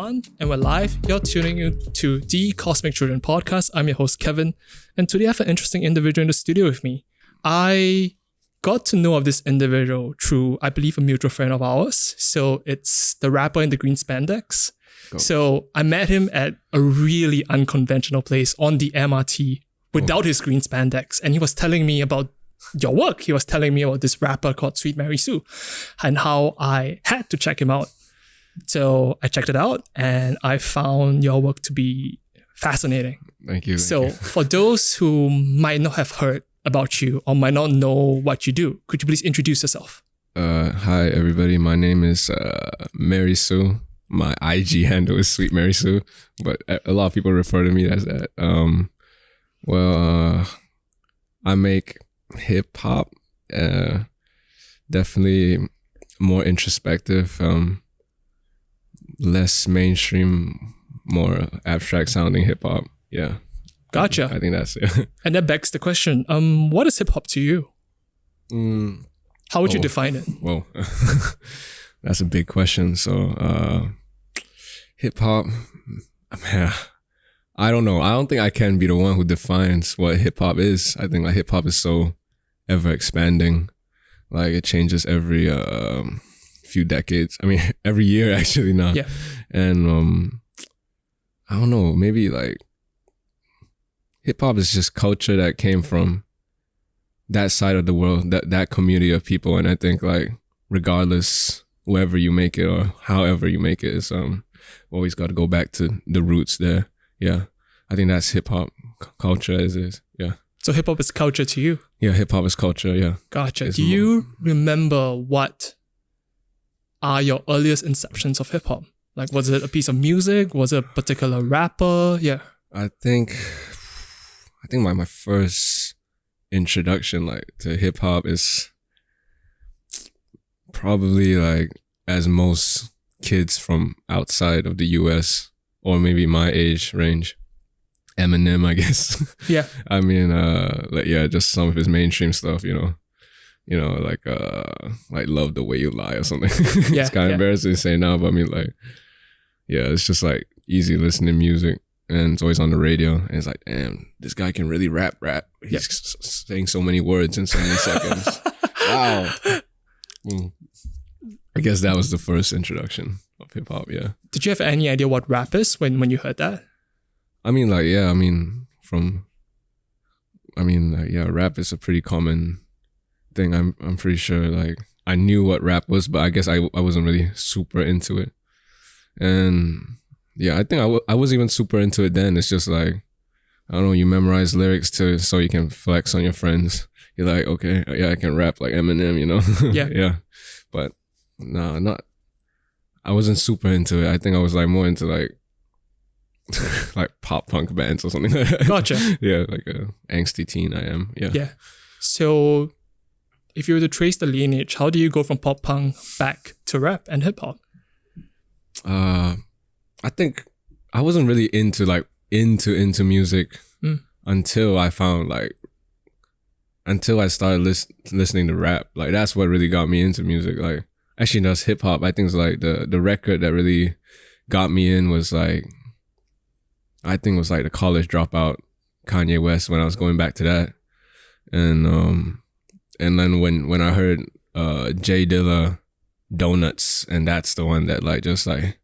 everyone, and we're live. You're tuning in to the Cosmic Children podcast. I'm your host, Kevin, and today I have an interesting individual in the studio with me. I got to know of this individual through, I believe, a mutual friend of ours. So it's the rapper in the green spandex. Go. So I met him at a really unconventional place on the MRT without his green spandex, and he was telling me about your work. He was telling me about this rapper called Sweet Marysue and how I had to check him out. So I checked it out and I found your work to be fascinating. Thank you. So for those who might not have heard about you or might not know what you do, could you please introduce yourself? Hi, everybody. My name is Marysue. My IG handle is Sweet Marysue, but a lot of people refer to me as that. I make hip hop, definitely more introspective, less mainstream, more abstract sounding hip hop. Yeah. Gotcha. I think that's it. And that begs the question, what is hip hop to you? How would you define it? Well, that's a big question. So, hip hop, man, I don't know. I don't think I can be the one who defines what hip hop is. I think like hip hop is so ever expanding. Like it changes every few decades. I mean, every year actually now. Yeah. And I don't know, maybe like hip hop is just culture that came from that side of the world, that community of people. And I think like regardless, wherever you make it or however you make it, it's always got to go back to the roots there. Yeah. I think that's hip hop culture as is. Yeah. So hip hop is culture to you? Yeah, hip hop is culture. Yeah. Gotcha. Do you remember what are your earliest inceptions of hip hop? Like, was it a piece of music? Was it a particular rapper? Yeah. I think my first introduction like to hip hop is probably like as most kids from outside of the US or maybe my age range, Eminem, I guess. Yeah. I mean, just some of his mainstream stuff, like Love the Way You Lie or something. Yeah, it's kind of embarrassing to say now, but I mean, like, yeah, it's just like easy listening music and it's always on the radio. And it's like, damn, this guy can really rap. He's saying so many words in so many seconds. Wow. I guess that was the first introduction of hip hop. Yeah. Did you have any idea what rap is when you heard that? I mean, like, yeah, rap is a pretty common thing. I'm pretty sure, like, I knew what rap was, but I guess I wasn't really super into it. And yeah, I think I wasn't even super into it then. It's just like, I don't know, you memorize lyrics so you can flex on your friends. You're like, okay, yeah, I can rap like Eminem, Yeah. Yeah. But no, I wasn't super into it. I think I was like more into like pop punk bands or something. Gotcha. Yeah, like a angsty teen I am. Yeah. Yeah. So if you were to trace the lineage, how do you go from pop punk back to rap and hip hop? I think I wasn't really into music until I found until I started listening to rap. Like that's what really got me into music. Like actually that's hip hop. I think it's like the record that really got me in was like, I think it was like the College Dropout, Kanye West, when I was going back to that. And then when I heard J Dilla, Donuts, and that's the one that like just like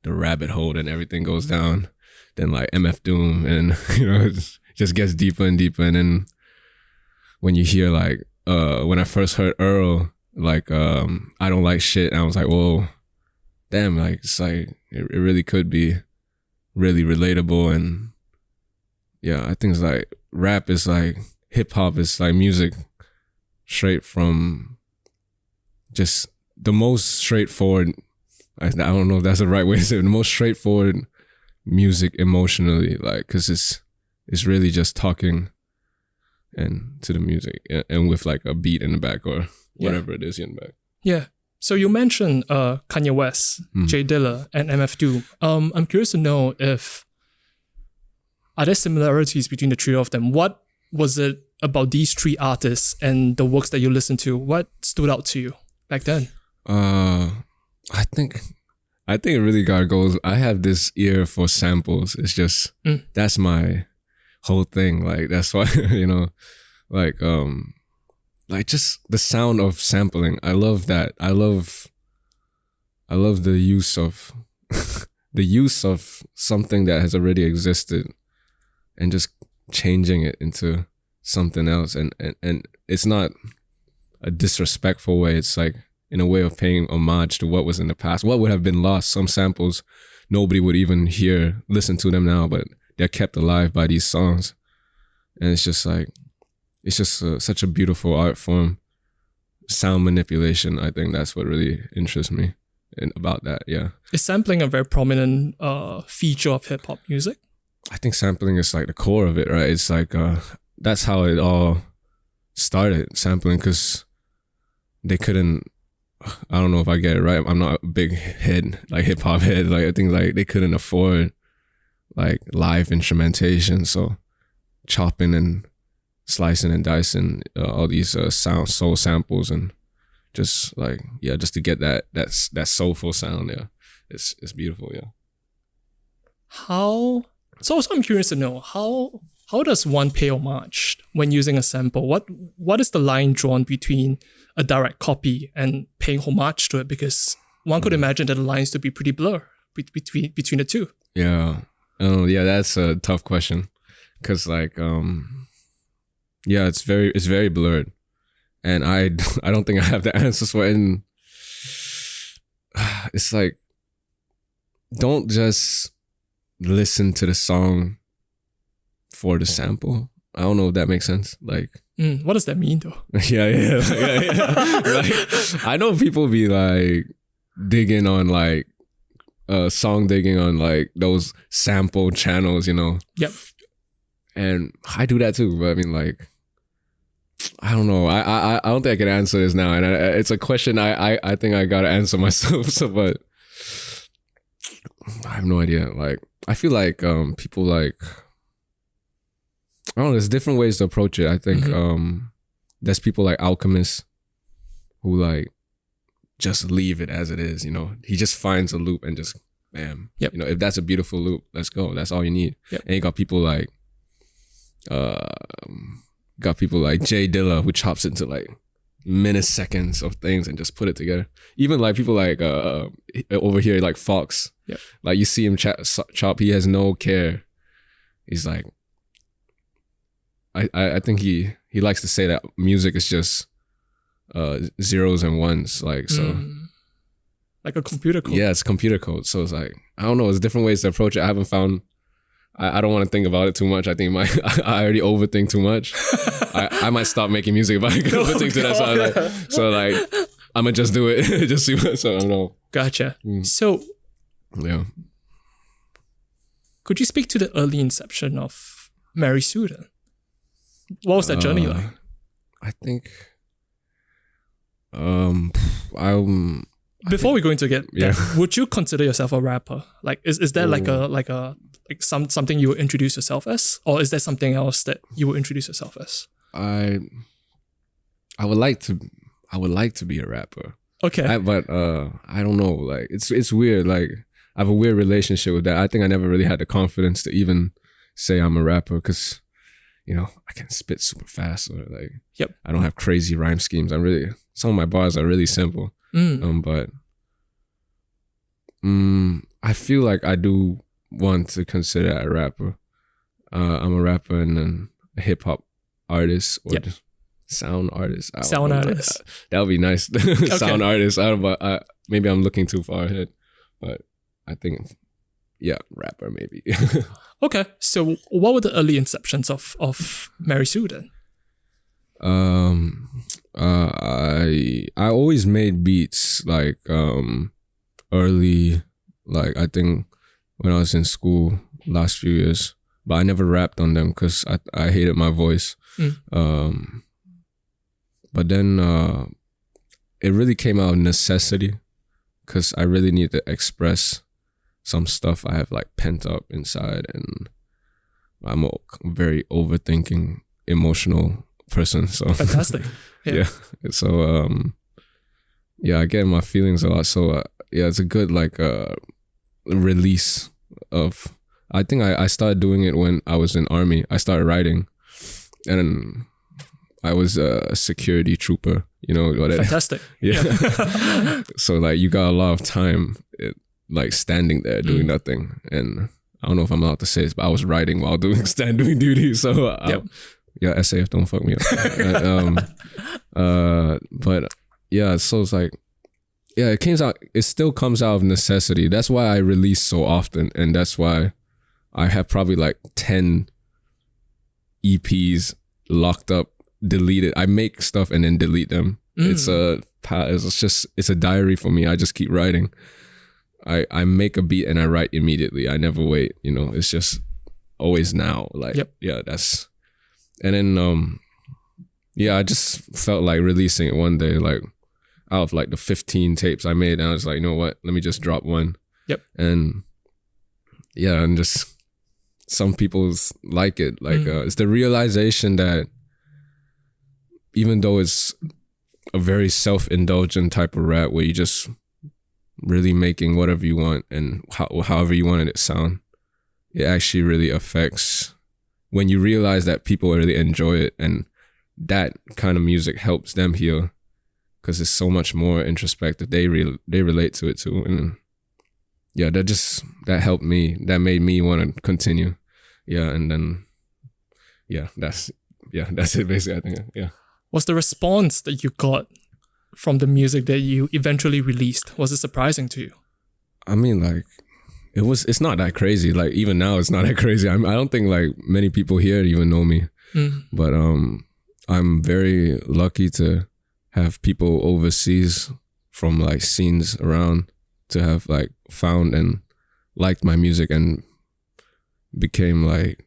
the rabbit hole and everything goes down. Then like MF Doom and it just gets deeper and deeper. And then when you hear like when I first heard Earl, like I Don't Like Shit, I was like, whoa, damn, like it's like it really could be really relatable. And yeah, I think it's like rap is like hip hop is like music straight from just the most straightforward, I don't know if that's the right way to say it, the most straightforward music emotionally, like, cause it's really just talking and to the music and with like a beat in the back or whatever it is in the back. Yeah. So you mentioned Kanye West, J Dilla, and MF Doom. I'm curious to know are there similarities between the three of them? What was it about these three artists and the works that you listened to? What stood out to you back then? I think I think it really goes. I have this ear for samples. It's just that's my whole thing. Like that's why like just the sound of sampling. I love that. I love the use of the use of something that has already existed and just changing it into something else. And it's not a disrespectful way. It's like in a way of paying homage to what was in the past, what would have been lost. Some samples nobody would even listen to them now, but they're kept alive by these songs. And it's just like, it's just such a beautiful art form. Sound manipulation, I think that's what really interests me about that, yeah. Is sampling a very prominent feature of hip-hop music? I think sampling is like the core of it, right? It's like, that's how it all started, sampling, because they couldn't, I don't know if I get it right, I'm not a big head, like hip-hop head, like I think like they couldn't afford like live instrumentation, so chopping and slicing and dicing all these soul samples and just like, yeah, just to get that soulful sound, yeah. It's beautiful, yeah. So also I'm curious to know, how does one pay homage when using a sample? What is the line drawn between a direct copy and paying homage to it? Because one could imagine that the lines to be pretty blurred between the two. Yeah. Yeah, that's a tough question. Cause like, yeah, it's very blurred. And I don't think I have the answers for it. And it's like, don't just listen to the song for the sample. I don't know if that makes sense. Like, what does that mean though? yeah. Like, I know people be like digging on like song digging on like those sample channels, Yep. And I do that too, but I mean, like, I don't know. I don't think I can answer this now, and it's a question I think I gotta answer myself. So, but I have no idea. Like, I feel like people like, I don't know. There's different ways to approach it. I think there's people like alchemists who like just leave it as it is. He just finds a loop and just bam. Yep. If that's a beautiful loop, let's go. That's all you need. Yep. And you got people like Jay Dilla who chops into like milliseconds of things and just put it together. Even like people like over here like Fox. Yep. Like you see him chop, he has no care. He's like, I think he likes to say that music is just zeros and ones, like, so like a computer code. Yeah, it's computer code. So it's like, I don't know, there's different ways to approach it. I haven't found, I don't want to think about it too much. I think I already overthink too much. I might stop making music if I overthink to that side. So like I'm gonna just do it. Just see what, so I don't know. Gotcha. So yeah, could you speak to the early inception of marysue then? What was that journey like? I think before we go into that, would you consider yourself a rapper? Like, is there like something you would introduce yourself as, or is there something else that you would introduce yourself as? I would like to be a rapper. Okay. But I don't know. Like, it's weird. Like, I have a weird relationship with that. I think I never really had the confidence to even say I'm a rapper because, I can spit super fast, or like, yep. I don't have crazy rhyme schemes. Some of my bars are really simple. But I feel like I do want to consider a rapper. I'm a rapper and then a hip hop artist, or just sound artist. Sound artist. That would be nice. Okay. Sound artist. I don't know, maybe I'm looking too far ahead, but I think, rapper maybe. Okay, so what were the early inceptions of marysue then? I always made beats like early, like I think when I was in school last few years, but I never rapped on them because I hated my voice. But then it really came out of necessity because I really need to express some stuff I have like pent up inside, and I'm a very overthinking, emotional person. So fantastic. yeah. So yeah, I get my feelings a lot. So yeah, it's a good like release of. I think I started doing it when I was in army. I started writing, and I was a security trooper. You know, whatever. Fantastic. Yeah. So like you got a lot of time, like standing there doing nothing, and I don't know if I'm allowed to say this, but I was writing while doing duty. So yeah, SAF, don't fuck me up. But yeah, so it's like, yeah, it still comes out of necessity. That's why I release so often, and that's why I have probably like 10 EPs locked up, deleted. I make stuff and then delete them. It's a diary for me. I just keep writing. I make a beat and I write immediately. I never wait, you know. It's just always now. Like, yeah, that's. And then yeah, I just felt like releasing it one day, like out of like the 15 tapes I made, and I was like, you know what, let me just drop one. And yeah, and just some people like it. Like it's the realization that even though it's a very self-indulgent type of rap where you just really making whatever you want and however you wanted it sound, it actually really affects when you realize that people really enjoy it, and that kind of music helps them heal because it's so much more introspective. They relate to it too, and yeah, that helped me. That made me want to continue. Yeah, and then that's it basically. I think What's the response that you got from the music that you eventually released? Was it surprising to you? I mean, like, it's not that crazy. Like, even now, it's not that crazy. I don't think like many people here even know me. But I'm very lucky to have people overseas from like scenes around to have like found and liked my music and became like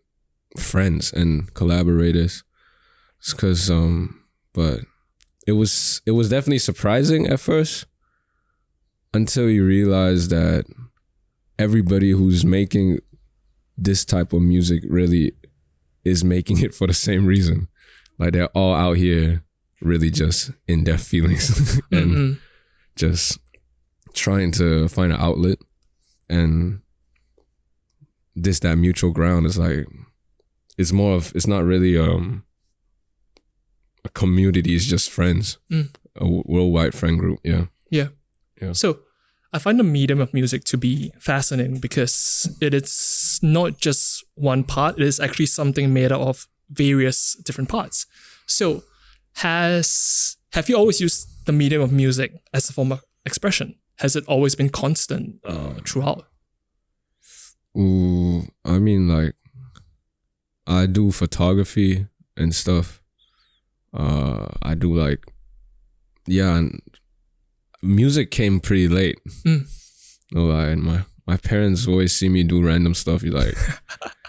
friends and collaborators. It's because but it was definitely surprising at first until you realize that everybody who's making this type of music really is making it for the same reason. Like, they're all out here really just in their feelings and just trying to find an outlet. And that mutual ground is like, it's not really a community, it's just friends. A worldwide friend group. Yeah. So I find the medium of music to be fascinating because it is not just one part. It is actually something made up of various different parts. So have you always used the medium of music as a form of expression? Has it always been constant throughout? Ooh, I mean, like, I do photography and stuff. I do like, and music came pretty late. No lie. And my parents always see me do random stuff. You're like,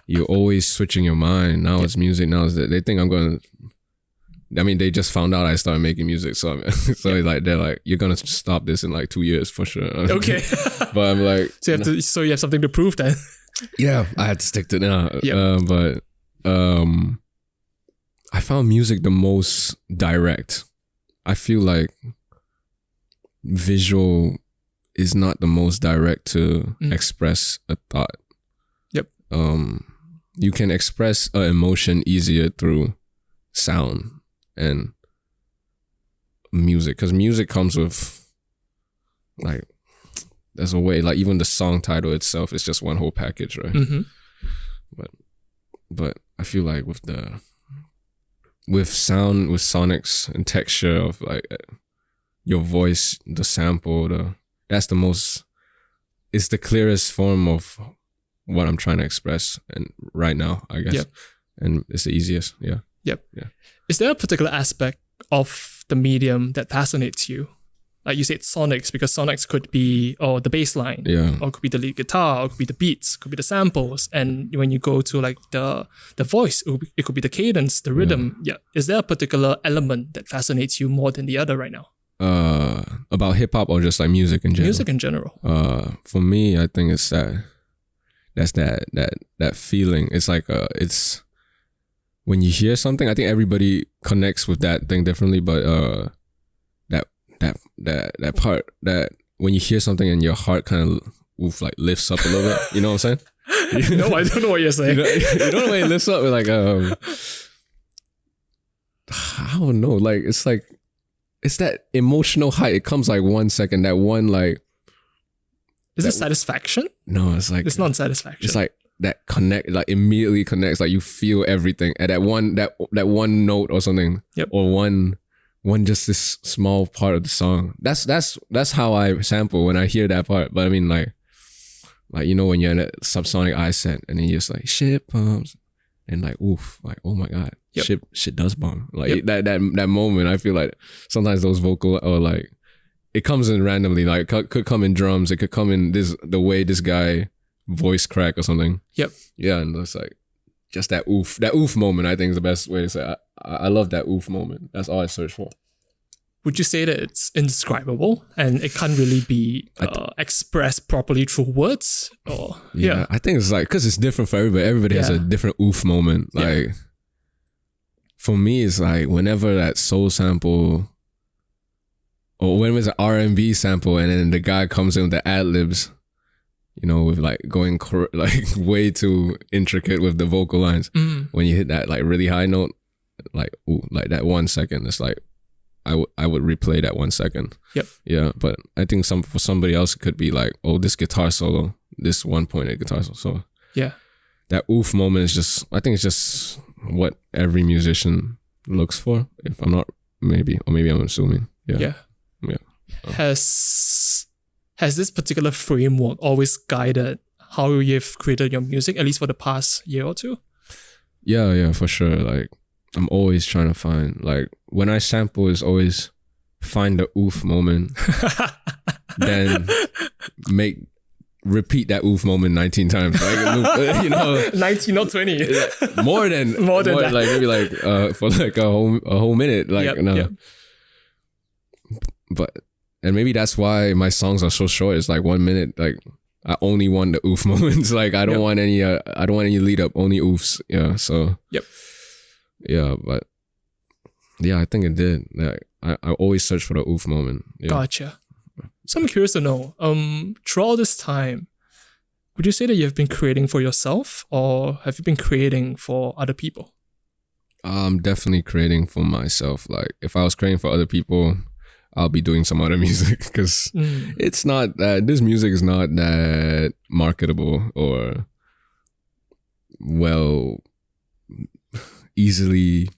you're always switching your mind. Now it's music. Now it's that. They think I'm going to. I mean, they just found out I started making music, so like they're like, you're gonna stop this in like 2 years for sure. Okay. But I'm like, so you have something to prove then. Yeah, I had to stick to it now. But I found music the most direct. I feel like visual is not the most direct to express a thought. You can express an emotion easier through sound and music, because music comes with, like, there's a way, like, even the song title itself is just one whole package, right? But I feel like with sound, with sonics and texture of like your voice, the sample, it's the clearest form of what I'm trying to express, and right now, I guess. And it's the easiest. Yeah. Is there a particular aspect of the medium that fascinates you? Like you said, sonics, because sonics could be the bass line, or could be the lead guitar, or could be the beats, could be the samples. And when you go to like the voice, it could be the cadence, the rhythm. Is there a particular element that fascinates you more than the other right now? About hip hop or just like music in general? Music in general. For me, I think it's that feeling. It's like it's when you hear something, I think everybody connects with that thing differently, but that that part that when you hear something and your heart kind of like lifts up a little bit. You know what I'm saying? No, I don't know what you're saying. You don't know when it lifts up? Like I don't know. Like it's that emotional height. It comes like 1 second. That one like. Is it satisfaction? No, it's like it's not satisfaction. It's like that connect, like immediately connects. Like you feel everything at that one note or something, or one just this small part of the song. That's how I sample when I hear that part. But I mean, like you know when you're in a subsonic ascent and then you're just like shit pumps and like oof, like oh my god, shit does bomb. Like that moment, I feel like sometimes those vocal or like. It comes in randomly, like could come in drums. It could come in the way this guy voice crack or something. Yep. Yeah, and it's like just that oof moment. I think is the best way to say it. I love that oof moment. That's all I search for. Would you say that it's indescribable and it can't really be expressed properly through words? Or yeah, I think it's like because it's different for everybody. Everybody has a different oof moment. Like for me, it's like whenever that soul sample. Or when it was an R&B sample and then the guy comes in with the ad-libs, you know, with like going like way too intricate with the vocal lines. When you hit that like really high note, like ooh, like that 1 second, it's like I would replay that 1 second. Yep. Yeah, but I think for somebody else it could be like, oh, this guitar solo, this one-pointed guitar solo. So yeah, that oof moment is just, I think it's just what every musician looks for. If I'm not, maybe I'm assuming. Yeah. Yeah. Has this particular framework always guided how you've created your music, at least for the past year or two? Yeah, for sure. Like I'm always trying to find, like when I sample is always find the oof moment, then repeat that oof moment 19 times. Like, you know, 19 not 20. more than that. Like maybe like for like a whole minute. Like But and maybe that's why my songs are so short. It's like 1 minute. Like I only want the oof moments. Like I don't want any. I don't want any lead up. Only oofs. Yeah. So. Yeah, but yeah, I think it did. Like I always search for the oof moment. Yeah. Gotcha. So I'm curious to know. Throughout this time, would you say that you've been creating for yourself, or have you been creating for other people? I'm definitely creating for myself. Like if I was creating for other people, I'll be doing some other music because it's not that this music is not that marketable or well easily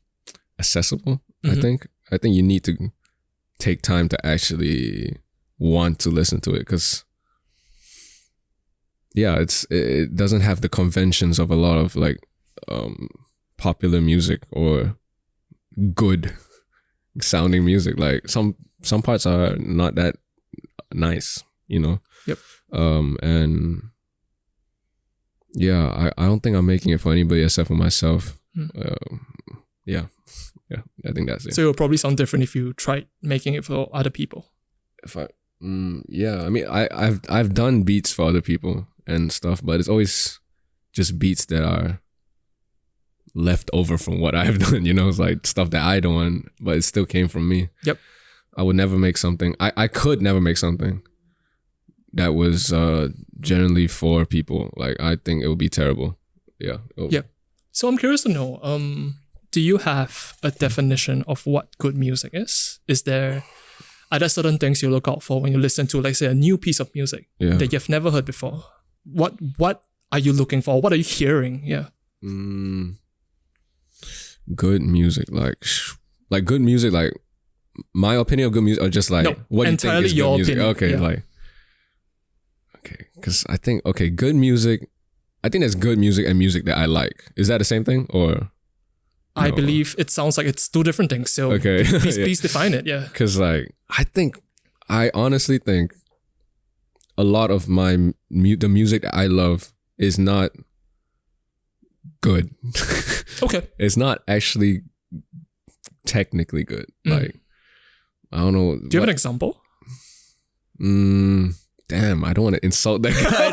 accessible. I think you need to take time to actually want to listen to it because it doesn't have the conventions of a lot of like popular music or good sounding music. Like some parts are not that nice, you know. Yep. And yeah, I don't think I'm making it for anybody except for myself. Yeah, I think that's it. So it will probably sound different if you tried making it for other people. If I yeah, I mean I've done beats for other people and stuff, but it's always just beats that are left over from what I've done, you know. It's like stuff that I don't want, but it still came from me. Yep. I would never make something, I could never make something that was generally for people. Like I think it would be terrible. Yeah. Yeah. So I'm curious to know, do you have a definition of what good music is? Are there certain things you look out for when you listen to, like say, a new piece of music that you've never heard before? What are you looking for? What are you hearing? Yeah. Good music, like good music, like my opinion of good music, or just like what do you think is good music? Opinion. Okay, like because I think good music. I think there's good music and music that I like. Is that the same thing or? I believe it sounds like it's two different things. So please define it. Yeah. Because like I honestly think a lot of the music that I love is not good. Okay. It's not actually technically good. Like I don't know. Do you have an example? Damn, I don't want to insult that guy.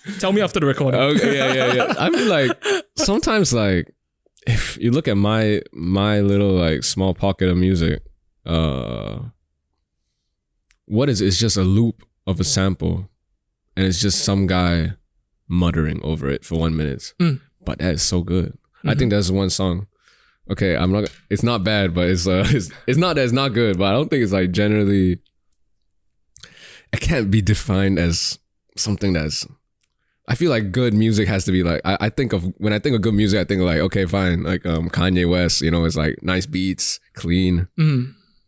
Like, tell me after the recording. Okay, yeah. I mean, like sometimes, like if you look at my little like small pocket of music, what is it? It's just a loop of a sample, and it's just some guy muttering over it for 1 minute. But that is so good. I think that's one song. Okay, it's not bad, but it's not that it's not good, but I don't think it's like generally, it can't be defined as something that's, I feel like good music has to be like, when I think of good music, I think of like, okay, fine, like Kanye West, you know, it's like nice beats, clean,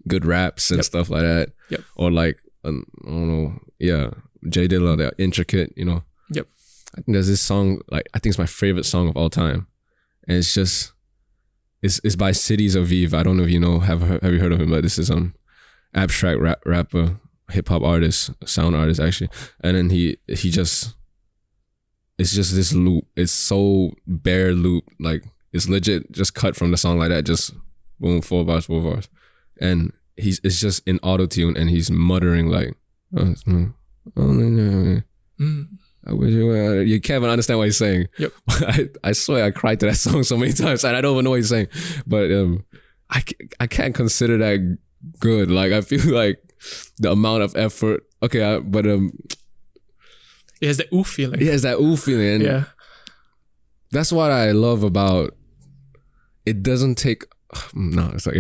good raps and stuff like that. Yep. Or like, I don't know, yeah, J Dilla, they're intricate, you know. Yep. I think there's this song, like, I think it's my favorite song of all time. And it's just, it's by Cities of Eve. I don't know if you know, have you heard of him, but this is abstract rapper, hip-hop artist, sound artist actually. And then he just, it's just this loop. It's so bare loop, like it's legit just cut from the song like that, just boom, 4 bars. And it's just in auto-tune and he's muttering like, I wish you can't even understand what he's saying. Yep. I swear I cried to that song so many times and I don't even know what he's saying. But I can't consider that good. Like I feel like the amount of effort. Okay, but it has that ooh feeling. It has that ooh feeling. And yeah. That's what I love about it. Doesn't take it's like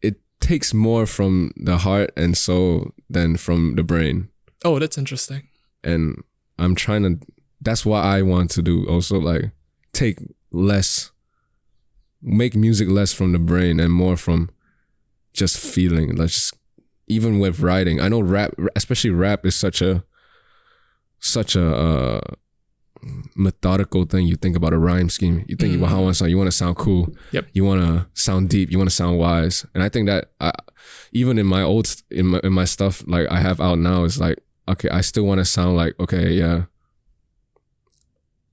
it takes more from the heart and soul than from the brain. Oh, that's interesting. And I'm trying to, that's what I want to do also, like make music less from the brain and more from just feeling. Like just, even with writing, I know rap, especially rap, is such a methodical thing. You think about a rhyme scheme, you think about how you want to sound cool. Yep. You want to sound deep, you want to sound wise. And I think that even in my in my stuff like I have out now, is like, okay, I still want to sound like, okay, yeah,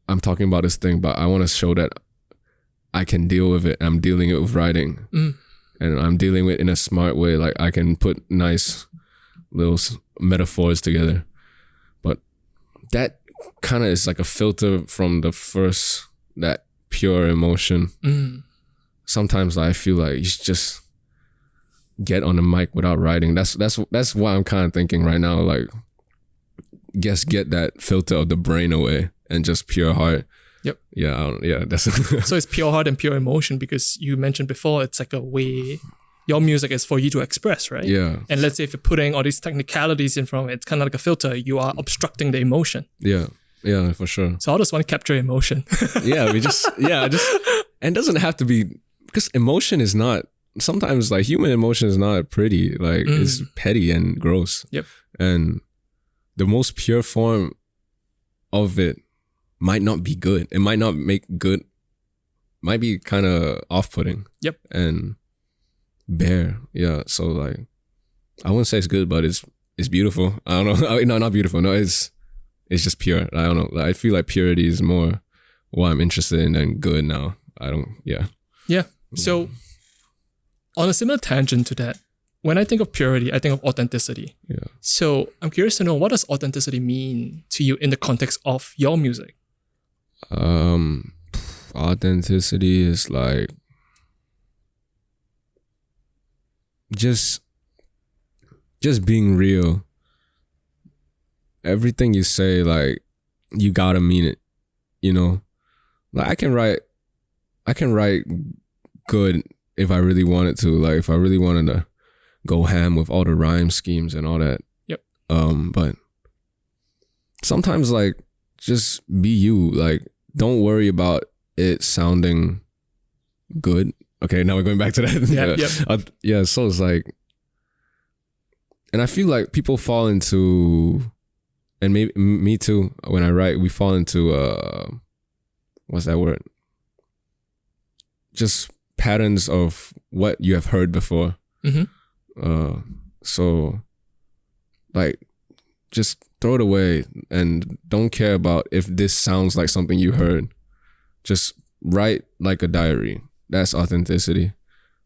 I'm talking about this thing, but I want to show that I can deal with it. I'm dealing it with writing, and I'm dealing with it in a smart way. Like I can put nice little metaphors together, but that kind of is like a filter from that pure emotion. Sometimes I feel like you should just get on the mic without writing. That's what I'm kind of thinking right now. Like, get that filter of the brain away and just pure heart. Yep. Yeah. That's so it's pure heart and pure emotion, because you mentioned before it's like a way your music is for you to express, right? Yeah. And let's say if you're putting all these technicalities in front of it, it's kind of like a filter. You are obstructing the emotion. Yeah, for sure. So how does one capture emotion? and it doesn't have to be, because emotion is not, sometimes like human emotion is not pretty, like it's petty and gross. Yep. And the most pure form of it might not be good. It might not make good, might be kind of off-putting. Yep. And bare. Yeah. So like, I wouldn't say it's good, but it's beautiful. I don't know. No, not beautiful. No, it's just pure. I don't know. I feel like purity is more what I'm interested in than good now. Yeah. So on a similar tangent to that, when I think of purity, I think of authenticity. Yeah. So I'm curious to know, what does authenticity mean to you in the context of your music? Authenticity is like just being real. Everything you say, like, you gotta mean it, you know? Like I can write good if I really wanted to, like if I really wanted to go ham with all the rhyme schemes and all that. Yep. But sometimes, like, just be you. Like, don't worry about it sounding good. Okay, now we're going back to that. Yeah. So it's like, and I feel like people fall into, and maybe me too, when I write, we fall into what's that word? Just patterns of what you have heard before. So like, just throw it away and don't care about if this sounds like something you heard. Just write like a diary. That's authenticity.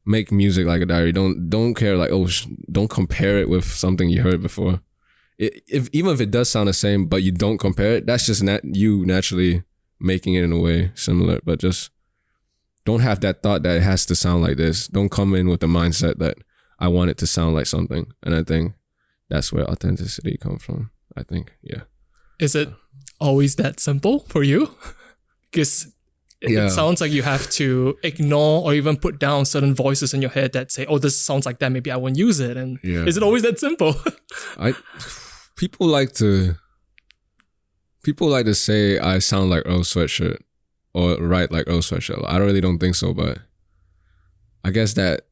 Make music like a diary. Don't care, like, don't compare it with something you heard before. Even if it does sound the same, but you don't compare it, that's just you naturally making it in a way similar. But just don't have that thought that it has to sound like this. Don't come in with the mindset that I want it to sound like something. And I think that's where authenticity comes from. I think, yeah. Is it always that simple for you? Because it sounds like you have to ignore or even put down certain voices in your head that say, oh, this sounds like that, maybe I won't use it. And is it always that simple? People like to say I sound like Earl Sweatshirt or write like Earl Sweatshirt. I really don't think so, but I guess that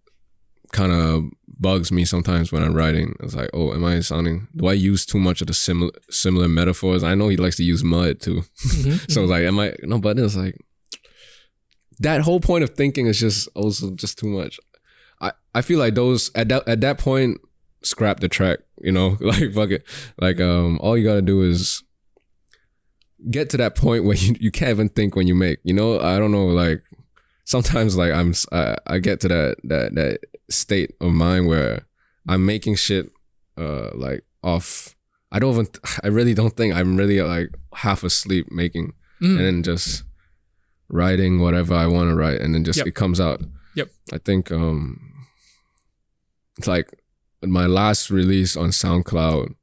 kind of bugs me sometimes when I'm writing. It's like, oh, do I use too much of the similar metaphors? I know he likes to use mud too. So like, but it's like, that whole point of thinking is just also just too much. I feel like those, at that point, scrap the track, like fuck it. Like, all you gotta do is get to that point where you can't even think when you make, I don't know, like, sometimes like I get to that state of mind where I'm making shit like off. I really don't think. I'm really like half asleep making, and then just writing whatever I want to write, and then just it comes out. I think it's like my last release on SoundCloud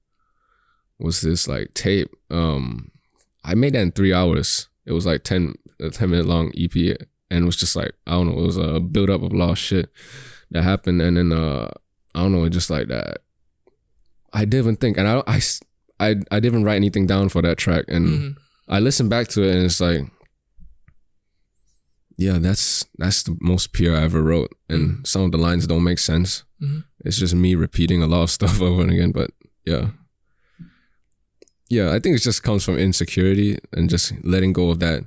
was this like tape. I made that in 3 hours. It was like a 10-minute long EP. And it was just like, I don't know, it was a buildup of lost shit that happened. And then, I don't know, just like that. I didn't think, and I didn't write anything down for that track. And I listened back to it and it's like, yeah, that's the most pure I ever wrote. And some of the lines don't make sense. It's just me repeating a lot of stuff over and again. But yeah. Yeah, I think it just comes from insecurity and just letting go of that.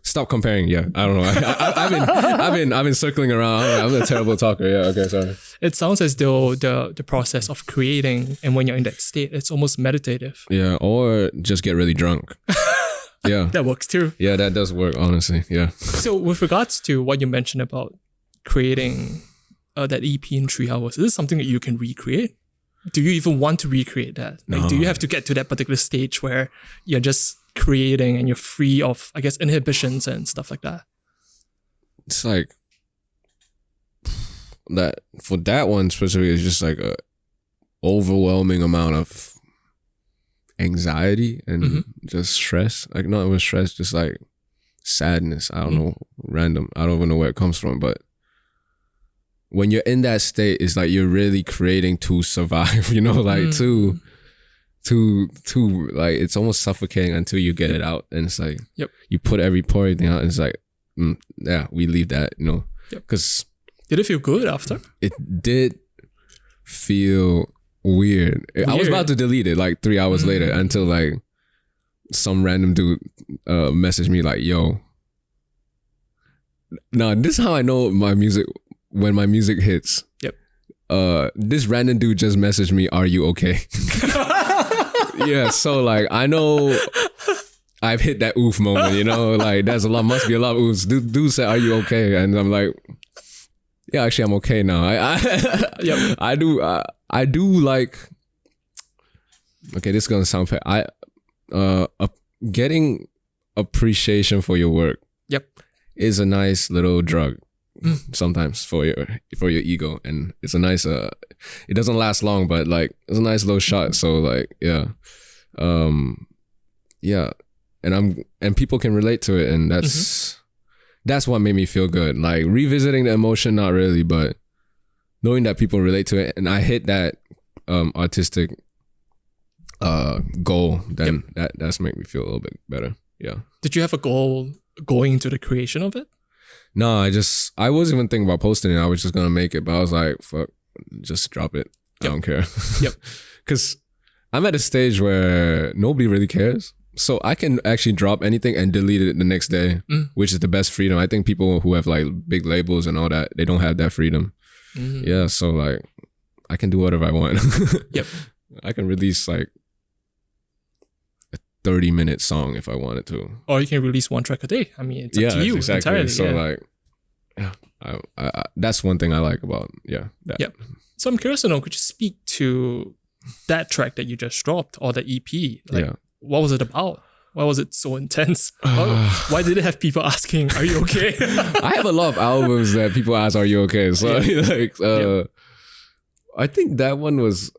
Stop comparing. Yeah, I don't know. I've been circling around. I'm a terrible talker. Yeah. Okay. Sorry. It sounds as though the process of creating, and when you're in that state, it's almost meditative. Yeah, or just get really drunk. Yeah, that works too. Yeah, that does work. Honestly. Yeah. So with regards to what you mentioned about creating that EP in 3 hours, is this something that you can recreate? Do you even want to recreate that? Like, No. Do you have to get to that particular stage where you're just creating and you're free of, I guess, inhibitions and stuff like that? It's like that for that one specifically. It's just like a overwhelming amount of anxiety and just stress. Like not even stress, just like sadness. I don't know, random. I don't even know where it comes from, but when you're in that state, it's like you're really creating to survive, like to like, it's almost suffocating until you get it out. And it's like, you put everything out. And it's like, yeah, we leave that, because did it feel good after? It did feel weird. I was about to delete it like 3 hours later until like some random dude messaged me like, yo, no, this is how I know when my music hits. This random dude just messaged me, are you okay? Yeah, so like I know I've hit that oof moment, like there's must be a lot of oofs. Dude said, are you okay? And I'm like, yeah, actually I'm okay now. I do like, okay, this is gonna sound fair. Getting appreciation for your work is a nice little drug. Sometimes for your ego, and it's a nice it doesn't last long, but like it's a nice little shot. So like and people can relate to it, and that's what made me feel good. Like revisiting the emotion, not really, but knowing that people relate to it, and I hit that artistic goal, then that's make me feel a little bit better. Yeah. Did you have a goal going into the creation of it? No, I wasn't even thinking about posting it. I was just gonna make it, but I was like, fuck, just drop it. I don't care. Because I'm at a stage where nobody really cares. So I can actually drop anything and delete it the next day, which is the best freedom. I think people who have like big labels and all that, they don't have that freedom. Yeah, so like I can do whatever I want. I can release like a 30-minute song if I wanted to. Or you can release one track a day. I mean, it's up to you entirely. So like, I that's one thing I like about that. So I'm curious to know, could you speak to that track that you just dropped or the EP? Like, what was it about? Why was it so intense? Why did it have people asking, are you okay? I have a lot of albums that people ask, are you okay? So I think that one was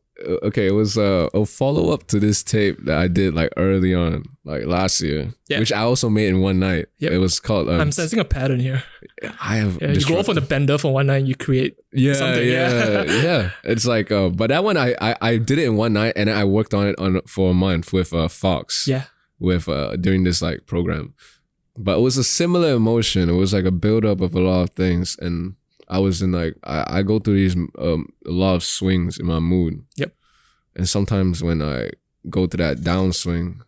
okay. It was a follow up to this tape that I did like early on, like last year, which I also made in one night. Yep. It was called. I'm sensing a pattern here. I have. Yeah, you go off on the bender for one night, and you create something. Yeah. It's like, but that one I did it in one night, and I worked on it for a month with Fox. Yeah. With during this like program, but it was a similar emotion. It was like a build up of a lot of things, and I was in like I go through these a lot of swings in my mood. Yep. And sometimes when I go to that downswing,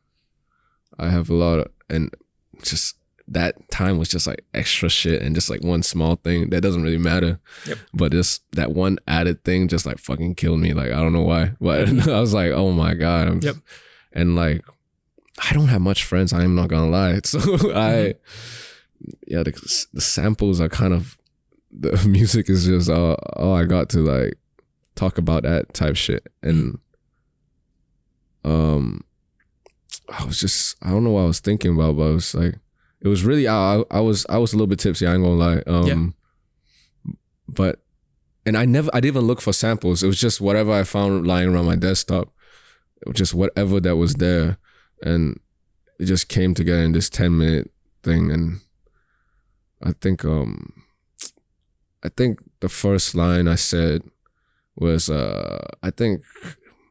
I have a lot of, and just that time was just like extra shit and just like one small thing that doesn't really matter. Yep. But just that one added thing just like fucking killed me. Like I don't know why, but I was like, oh my God. Yep. And like I don't have much friends. I am not gonna lie. So the samples are kind of, the music is just all I got to like talk about that type shit. And I was just, I don't know what I was thinking about, but it was like, it was really, I was a little bit tipsy, I ain't gonna lie. But, and I didn't even look for samples. It was just whatever I found lying around my desktop. It was just whatever that was there. And it just came together in this 10-minute thing. And I think the first line I said was, I think,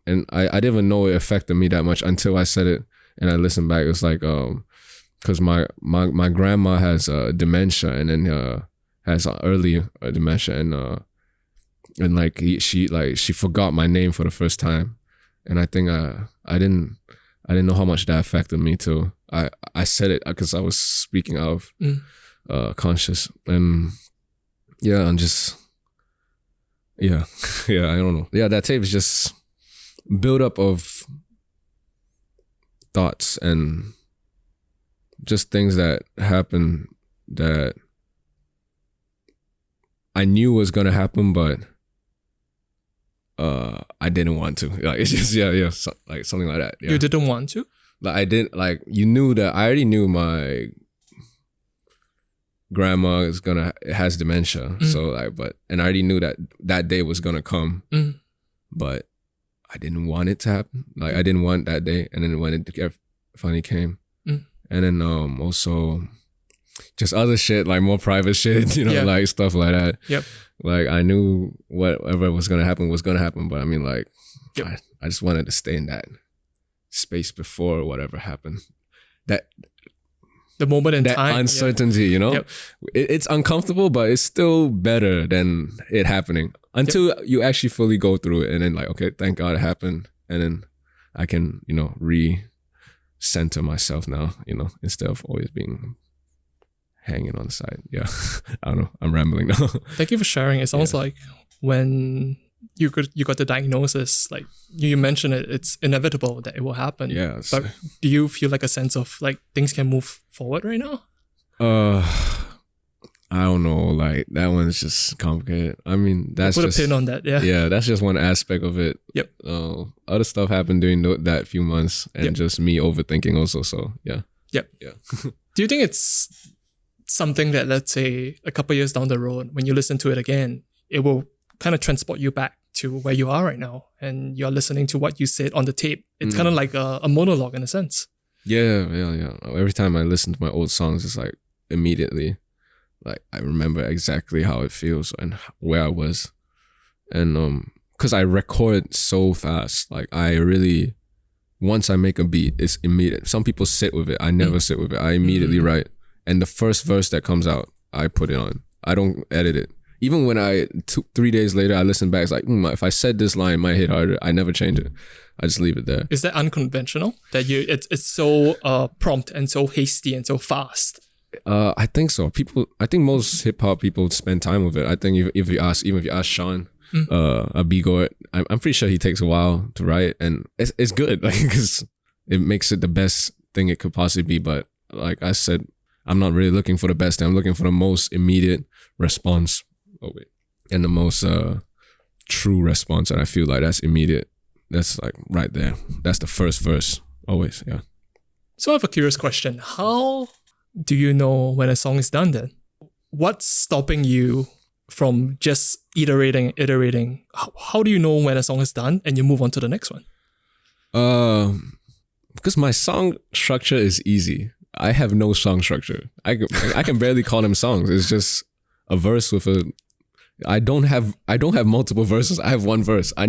and I didn't even know it affected me that much until I said it and I listened back. It was like, cause my grandma has dementia and then has early dementia and like she forgot my name for the first time. And I think I didn't know how much that affected me too. I said it because I was speaking out of conscious, and I'm just I don't know. Yeah, that tape is just build up of thoughts and just things that happened that I knew was gonna happen, but I didn't want to. Like it's just like something like that. Yeah. You didn't want to? Like I didn't, like you knew that I already knew my grandma has dementia. So like, and I already knew that day was gonna come, but I didn't want it to happen. Like I didn't want that day, and then when it finally came, and then also just other shit, like more private shit, like stuff like that. Yep. Like I knew whatever was gonna happen, but I mean, like I just wanted to stay in that space before whatever happened. That the moment in that time, uncertainty, it's uncomfortable, but it's still better than it happening until you actually fully go through it, and then like, okay, thank God it happened, and then I can re-center myself now, instead of always being hanging on the side. Yeah. I don't know. I'm rambling now. Thank you for sharing. It sounds like when you got the diagnosis, like you mentioned it's inevitable that it will happen. Yes. But do you feel like a sense of like things can move forward right now? I don't know. Like that one's just complicated. I mean, that's put just a pin on that. Yeah. Yeah, that's just one aspect of it. Yep. Other stuff happened during that few months, and just me overthinking also. So yeah. Yep. Yeah. Do you think it's something that, let's say, a couple of years down the road, when you listen to it again, it will kind of transport you back to where you are right now, and you're listening to what you said on the tape? It's kind of like a monologue in a sense. Yeah. Every time I listen to my old songs, it's like immediately, like I remember exactly how it feels and where I was, and because I record so fast, like I really, once I make a beat, it's immediate. Some people sit with it. I never sit with it. I immediately write. And the first verse that comes out, I put it on. I don't edit it. Even when 3 days later, I listen back, it's like, if I said this line, it might hit harder. I never change it. I just leave it there. Is that unconventional? That it's so prompt and so hasty and so fast? I think so. I think most hip hop people spend time with it. I think even if you ask Sean, a B-Goat, I'm pretty sure he takes a while to write, and it's good, like, because it makes it the best thing it could possibly be. But like I said, I'm not really looking for the best thing. I'm looking for the most immediate response. And the most true response. And I feel like that's immediate. That's like right there. That's the first verse. Always, yeah. So I have a curious question. How do you know when a song is done then? What's stopping you from just iterating. How do you know when a song is done and you move on to the next one? Because my song structure is easy. I have no song structure. I can barely call them songs. It's just a verse with a. I don't have multiple verses. I have one verse. I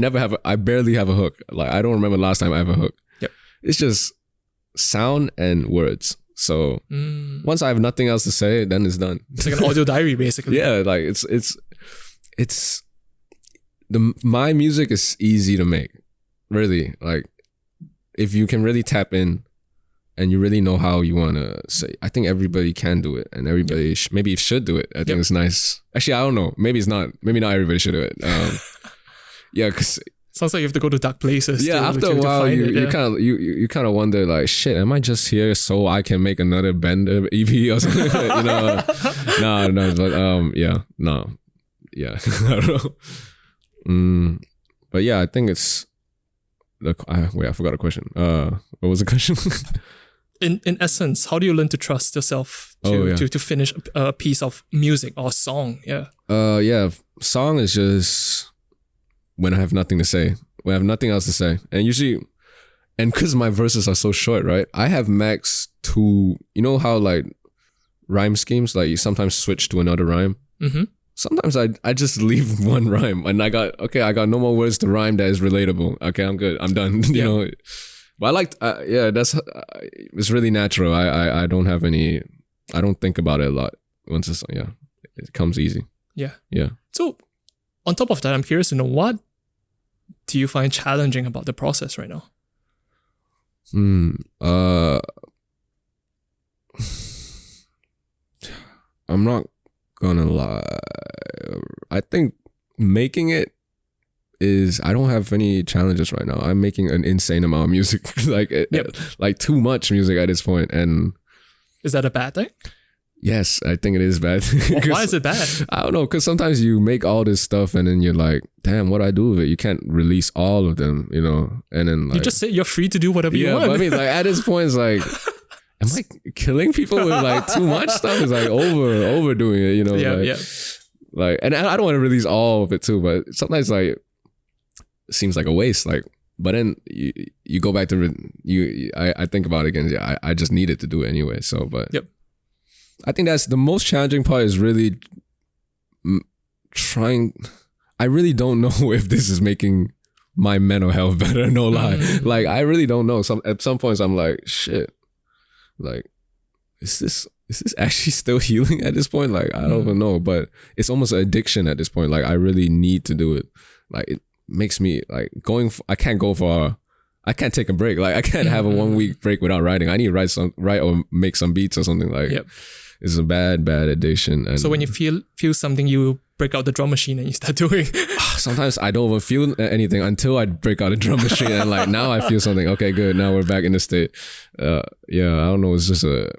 barely have a hook. Like I don't remember last time I have a hook. Yep. It's just sound and words. So once I have nothing else to say, then it's done. It's like an audio diary, basically. Yeah, like my music is easy to make. Really, like if you can really tap in and you really know how you want to say, I think everybody can do it, and everybody maybe should do it. I think it's nice. Actually, I don't know. Maybe it's not. Maybe not everybody should do it. Yeah, because sounds like you have to go to dark places. Yeah, after a while, you kind of wonder like, shit, am I just here so I can make another Bender EP or something? You know, no, but yeah, I don't know. But yeah, I think it's. I forgot a question. What was the question? In essence, how do you learn to trust yourself to finish a piece of music or song? Yeah. Song is just when I have nothing to say, when I have nothing else to say, and usually, and because my verses are so short, right? I have max 2. You know how like rhyme schemes, like you sometimes switch to another rhyme. Mm-hmm. Sometimes I just leave one rhyme and I got no more words to rhyme that is relatable. Okay, I'm good. I'm done. You know. But I liked, that's, it's really natural. I don't have any, I don't think about it a lot. Once it's, it comes easy. Yeah. Yeah. So on top of that, I'm curious to know, what do you find challenging about the process right now? I'm not gonna lie. I think making it is, I don't have any challenges right now. I'm making an insane amount of music, like too much music at this point. And is that a bad thing? Yes, I think it is bad. Why is it bad? I don't know, because sometimes you make all this stuff and then you're like, damn, what do I do with it? You can't release all of them, you know? And then like, you just say you're free to do whatever you want. Yeah, but I mean, like at this point, it's like, am I killing people with like too much stuff? It's like overdoing it, you know? Like, and I don't want to release all of it too, but sometimes like, it seems like a waste. Like, but then you go back to I think about it again. Yeah, I just needed to do it anyway. So, but I think that's the most challenging part, is really trying. I really don't know if this is making my mental health better. No lie. Like, I really don't know. At some points I'm like, shit. Like, is this actually still healing at this point? Like, I don't even know. But it's almost an addiction at this point. Like, I really need to do it. Like, it makes me like I can't take a break. Like, I can't have a 1 week break without writing. I need to write or make some beats or something. Like, it's a bad addiction. And so when you feel something, you break out the drum machine and you start doing. Sometimes I don't even feel anything until I break out a drum machine, and like now I feel something. Okay, good. Now we're back in the state. I don't know. It's just I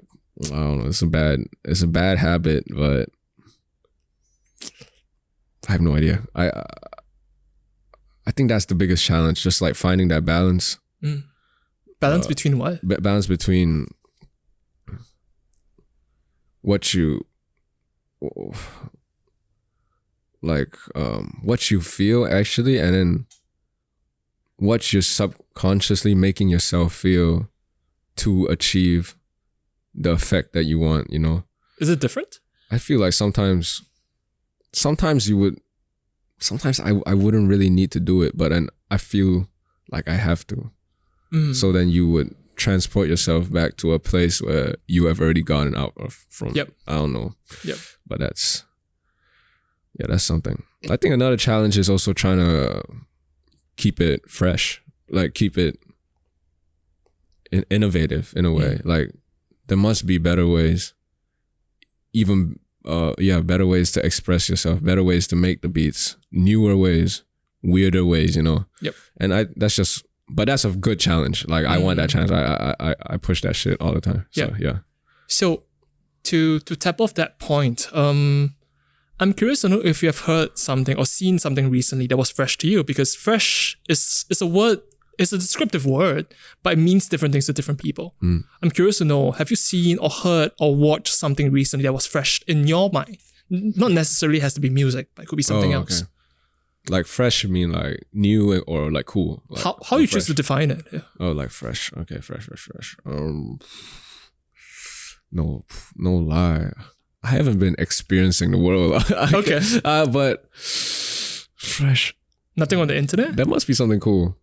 don't know. It's a bad habit, but I have no idea. I think that's the biggest challenge, just like finding that balance. Balance between what? Balance between what you like, what you feel actually, and then what you're subconsciously making yourself feel to achieve the effect that you want, you know? Is it different? I feel like sometimes I wouldn't really need to do it, but then I feel like I have to. So then you would transport yourself back to a place where you have already gotten out from. I don't know. But that's something. I think another challenge is also trying to keep it fresh, like keep it innovative in a way. Like, there must be better ways, better ways to express yourself, better ways to make the beats, newer ways, weirder ways, you know? And but that's a good challenge. Like, I want that challenge. I push that shit all the time. So, So to tap off that point, I'm curious to know if you have heard something or seen something recently that was fresh to you, because fresh is a word, it's a descriptive word, but it means different things to different people. I'm curious to know, have you seen or heard or watched something recently that was fresh in your mind Not necessarily has to be music, but it could be something else. Like fresh, you mean like new or like cool? Like, How you choose to define it? Yeah. Oh, like fresh. Okay, fresh. No lie. I haven't been experiencing the world. Okay. But fresh. Nothing on the internet? That must be something cool.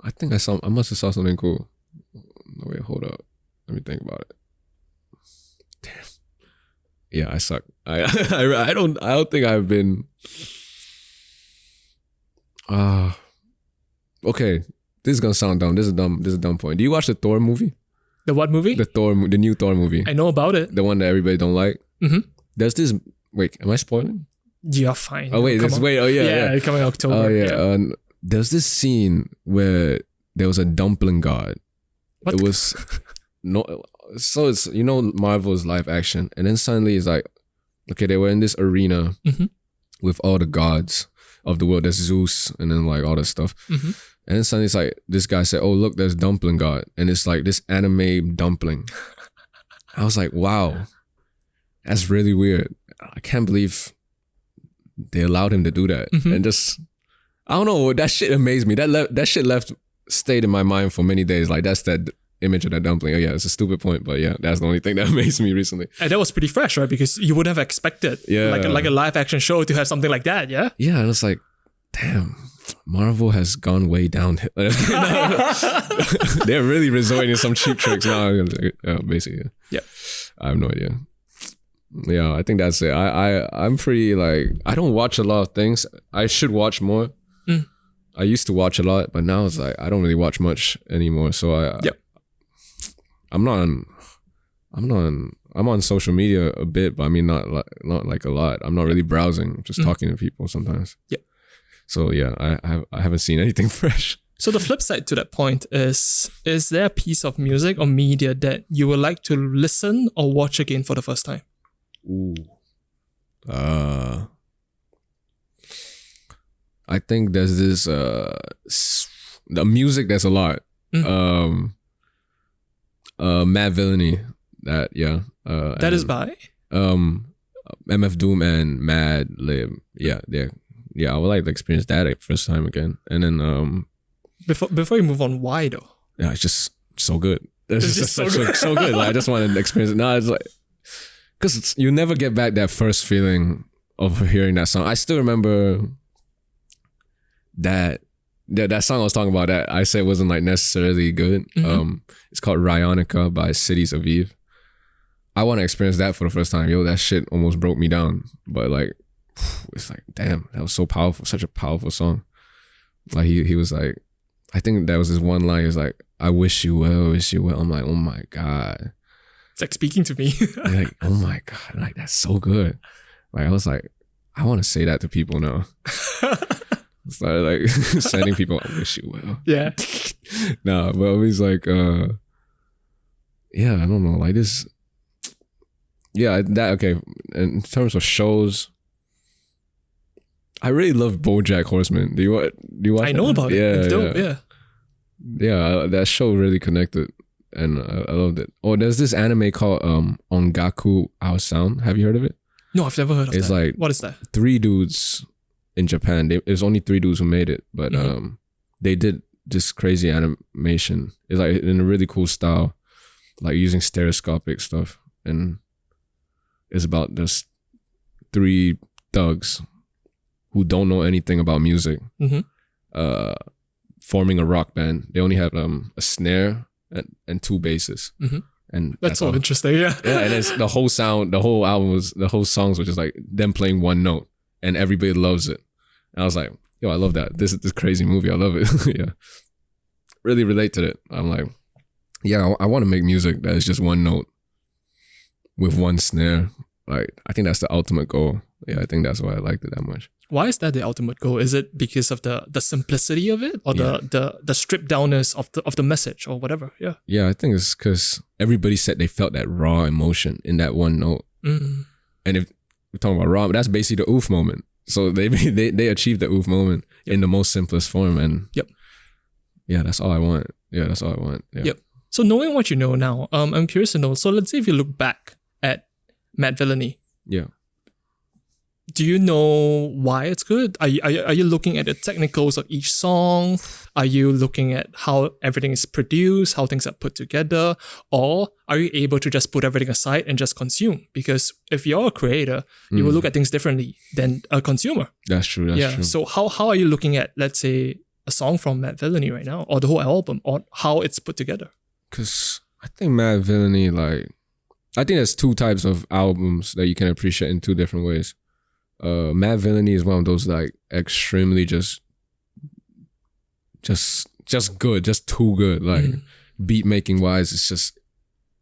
I must have saw something cool. No, wait, hold up. Let me think about it. Damn. Yeah, I suck. I don't think I've been. Okay. This is gonna sound dumb. This is a dumb point. Do you watch the Thor movie? The what movie? The new Thor movie. I know about it. The one that everybody don't like. Mm-hmm. There's this. Wait, am I spoiling? You're fine. Oh wait, oh yeah. Coming October. Oh yeah. There's this scene where there was a dumpling god. What? It was no. So it's Marvel's live action, and then suddenly it's like, okay, they were in this arena with all the gods of the world. There's Zeus, and then like all that stuff. Mm-hmm. And then suddenly it's like this guy said, "Oh look, there's dumpling god," and it's like this anime dumpling. I was like, wow, that's really weird. I can't believe they allowed him to do that, and just I don't know. That shit amazed me. That shit stayed in my mind for many days. Like that's that image of that dumpling. Oh yeah, it's a stupid point, but yeah, that's the only thing that amazed me recently. And that was pretty fresh, right? Because you wouldn't have expected like a live action show to have something like that, yeah? Yeah, and it's like, damn, Marvel has gone way downhill. They're really resorting to some cheap tricks now. Basically, yeah. I have no idea. Yeah, I think that's it. I'm pretty like, I don't watch a lot of things. I should watch more. I used to watch a lot, but now it's like I don't really watch much anymore. So I'm on social media a bit, but I mean not like a lot. I'm not really browsing, I'm just talking to people sometimes. Yeah. So yeah, I haven't seen anything fresh. So the flip side to that point is there a piece of music or media that you would like to listen or watch again for the first time? Ooh. I think there's this the music, there's a lot. Mad Villainy, that is by MF Doom and Mad Lib. Yeah, I would like to experience that at first time again. And then before you move on, why though? Yeah, it's just so good. It's just so good. Like I just want to experience it. No, it's like, because you never get back that first feeling of hearing that song. I still remember that song I was talking about that I said wasn't like necessarily good. It's called Ryonica by Cities of Eve. I want to experience that for the first time. Yo, that shit almost broke me down. But like, it's like, damn, that was so powerful. Such a powerful song. Like he was like, I think that was his one line. He was like, I wish you well, wish you well. I'm like, oh my God. It's like speaking to me. Like, oh my God. Like, that's so good. Like, I was like, I want to say that to people now. Started like sending people, I wish you well. Yeah. Nah, but always like, yeah, I don't know, like this. Yeah, that, okay. In terms of shows, I really love BoJack Horseman. Do you watch I know about it. It's dope, yeah. Yeah, that show really connected, and I loved it. Oh, there's this anime called Ongaku Ao Sound. Have you heard of it? No, I've never heard of that. It's like, what is that? 3 dudes in Japan. There's only 3 dudes who made it, but they did this crazy animation. It's like in a really cool style, like using stereoscopic stuff, and it's about this 3 thugs who don't know anything about music, forming a rock band. They only have a snare and 2 basses, and that's so interesting. Yeah, and it's the whole songs were just like them playing one note, and everybody loves it. And I was like, yo, I love that. This is this crazy movie. I love it. Yeah, really relate to it. I'm like, yeah, I want to make music that is just one note with one snare. Like, I think that's the ultimate goal. Yeah, I think that's why I liked it that much. Why is that the ultimate goal? Is it because of the simplicity of it, or the stripped downness of the message, or whatever? Yeah. Yeah, I think it's because everybody said they felt that raw emotion in that one note. And if we're talking about raw, that's basically the oof moment. So they achieved the oof moment in the most simplest form, and yeah, that's all I want. Yeah, that's all I want. Yeah. Yep. So knowing what you know now, I'm curious to know. So let's say if you look back at Mad Villainy. Yeah. do you know why it's good? Are you looking at the technicals of each song? Are you looking at how everything is produced, how things are put together? Or are you able to just put everything aside and just consume? Because if you're a creator, you will look at things differently than a consumer. That's true. That's true. So how are you looking at, let's say, a song from Mad Villainy right now, or the whole album, or how it's put together? Because I think Mad Villainy, I think there's two types of albums that you can appreciate in two different ways. Mad Villainy is one of those extremely just good, just too good. Beat making wise, it's just,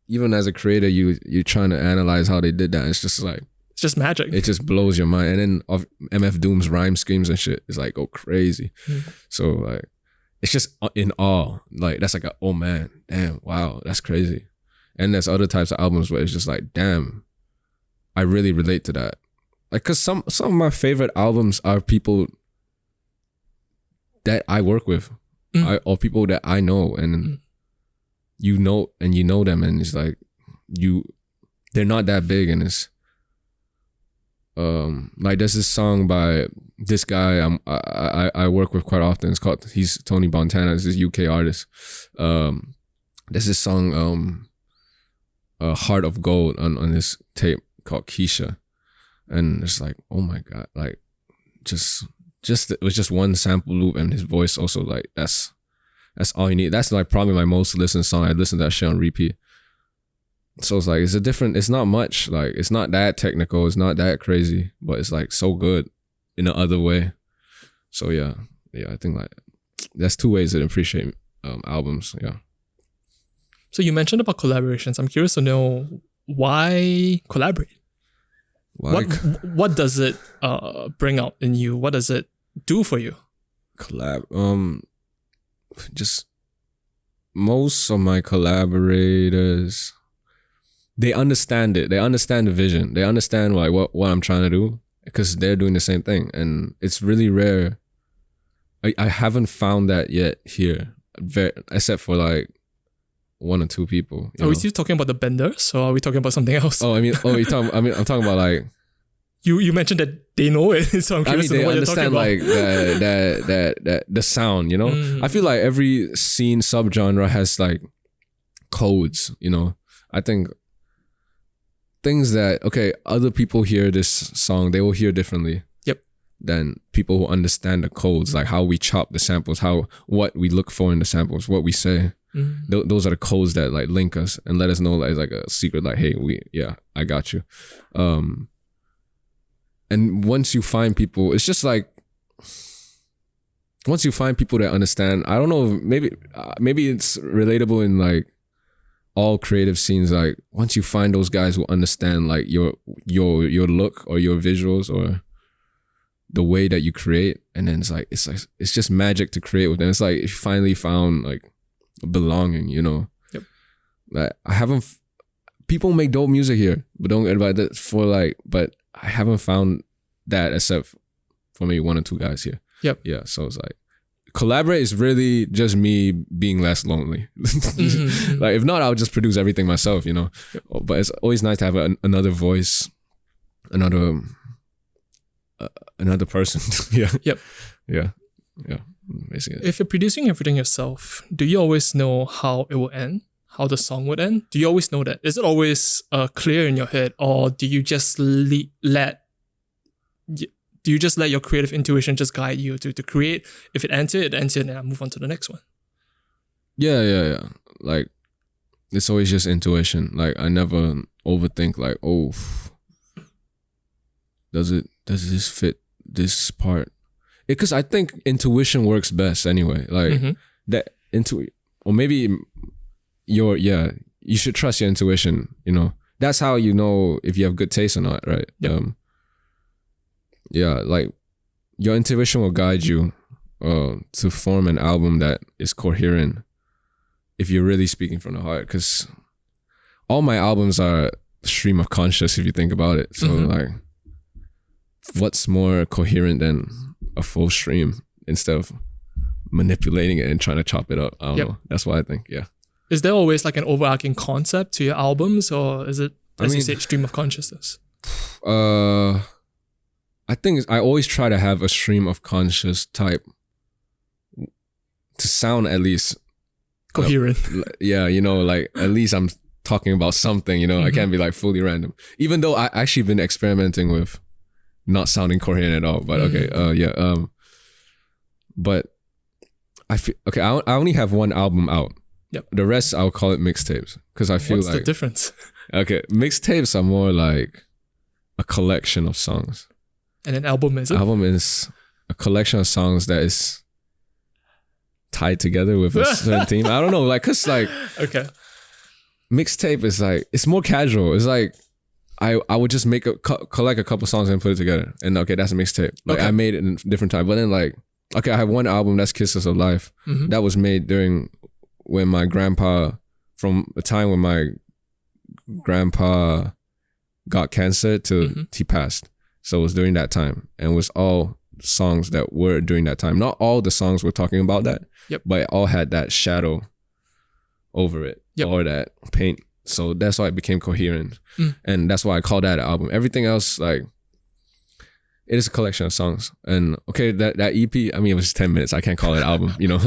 even as a creator, you're trying to analyze how they did that. It's just it's just magic. It just blows your mind. And then of MF Doom's rhyme schemes and shit is go crazy. So it's just in awe. That's oh man, damn, wow, that's crazy. And there's other types of albums where it's just damn, I really relate to that. Cause some of my favorite albums are people that I work with, or people that I know, and you know them, and it's they're not that big, and it's there's this song by this guy I work with quite often. He's Tony Montana. This is UK artist. There's this song Heart of Gold on this tape called Keisha. And it's oh my God, just it was just one sample loop, and his voice also that's all you need. That's probably my most listened song. I listen to that shit on repeat. So it's it's not much, it's not that technical, it's not that crazy, but it's so good in the other way. So yeah, I think that's two ways to appreciate albums. Yeah. So you mentioned about collaborations. I'm curious to know why collaborate. What does it bring out in you? What does it do for you? Collab. Just most of my collaborators, they understand it. They understand the vision. They understand what I'm trying to do, because they're doing the same thing, and it's really rare. I haven't found that yet here, except for one or two people. Are we still talking about the Benders, or are we talking about something else? Oh, I'm talking about You mentioned that they know it, so I'm curious to know what you're talking about. The sound, I feel every scene subgenre has codes, I think things that, other people hear this song, they will hear differently. Yep. Than people who understand the codes, how we chop the samples, what we look for in the samples, what we say. Those are the codes that link us and let us know it's a secret, hey, I got you. And once you find people, it's just once you find people that understand, I don't know, maybe it's relatable in all creative scenes. Once you find those guys who understand your look or your visuals or the way that you create, and then it's just magic to create with them. It's you finally found belonging, Yep. People make dope music here, but don't get about that but I haven't found that except for maybe one or two guys here. Yep. Yeah. So it's collaborate is really just me being less lonely. If not, I'll just produce everything myself, Yep. But it's always nice to have another voice, another person. Yeah. Yep. Yeah. Yeah. Basically. If you're producing everything yourself, do you always know how it will end? How the song would end? Do you always know that? Is it always clear in your head, or do you just let your creative intuition just guide you to create? If it ends it ends it, and I move on to the next one. Yeah. It's always just intuition. I never overthink. Does this fit this part? Because I think intuition works best anyway. That or maybe you should trust your intuition, That's how you know if you have good taste or not, right? Yep. Your intuition will guide you to form an album that is coherent if you're really speaking from the heart. Because all my albums are stream of conscious if you think about it. So what's more coherent than a full stream instead of manipulating it and trying to chop it up? I don't know. That's what I think. Yeah. Is there always an overarching concept to your albums, or is it, as you say, stream of consciousness? think I always try to have a stream of conscious type to sound at least coherent. Yeah, you know, like at least I'm talking about something, you know. I can't be like fully random. Even though I actually been experimenting with not sounding coherent at all. But but I feel okay. I only have one album out. Yep. The rest I'll call it mixtapes because I feel What's the difference? Okay, mixtapes are more like a collection of songs. And an album is it? Album is a collection of songs that is tied together with a certain theme. I don't know, like, cause like, okay, mixtape is like, it's more casual. It's like, I would just make collect a couple songs and put it together, and okay, that's a mixtape. Like I made it in a different time, but then like, okay, I have one album that's Kisses of Life that was made during when my grandpa, from a time when my grandpa got cancer to he passed. So it was during that time, and it was all songs that were during that time. Not all the songs were talking about that, but it all had that shadow over it or that paint. So that's why it became coherent, and that's why I call that an album. Everything else, like, it is a collection of songs. And okay, that EP, I mean, it was 10 minutes. I can't call it album, you know.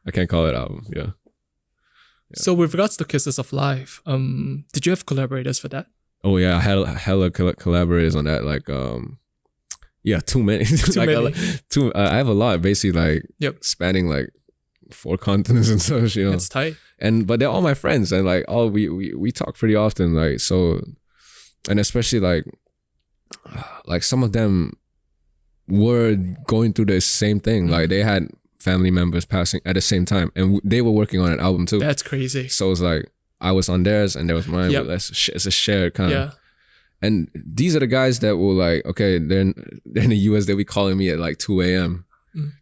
I can't call it album. Yeah. So with regards to Kisses of Life, did you have collaborators for that? Oh yeah, I had hella collaborators on that. Like, too many. I have a lot, basically, like spanning like 4 continents and such. You know, it's tight. But they're all my friends, and like we talk pretty often. Like, so, and especially like some of them were going through the same thing. Like they had family members passing at the same time, and they were working on an album too. That's crazy. So it's like I was on theirs and there was mine. But it's a shared kind of. And these are the guys that will like, okay, they're in the US, they'll be calling me at like 2 a.m.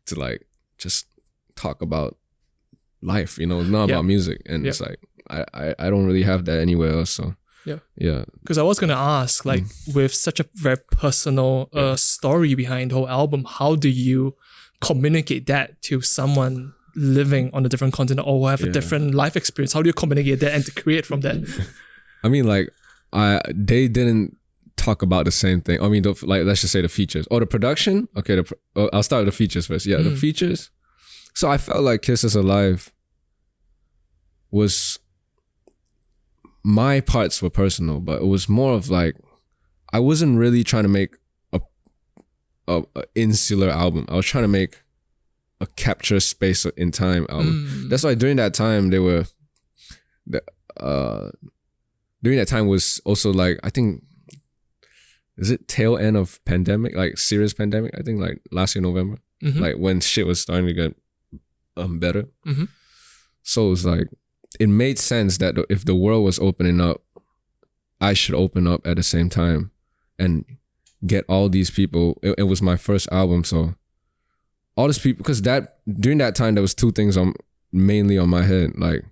to like just talk about life, you know, not about music. And it's like I don't really have that anywhere else. So yeah. Because I was gonna ask, like, with such a very personal story behind the whole album, how do you communicate that to someone living on a different continent or who have a different life experience? How do you communicate that and to create from that? I mean, like, they didn't talk about the same thing. I mean, like, let's just say the features or the production. Okay, I'll start with the features first. Yeah, the features. So I felt like Kisses Alive was, my parts were personal, but it was more of like, I wasn't really trying to make a insular album. I was trying to make a capture space in time album. That's why during that time during that time was also like, I think, is it tail end of pandemic, like serious pandemic? I think like last year November, like when shit was starting to get better. So it was like, it made sense that if the world was opening up, I should open up at the same time and get all these people. It was my first album, so all these people, because during that time there was 2 things mainly on my head. Like,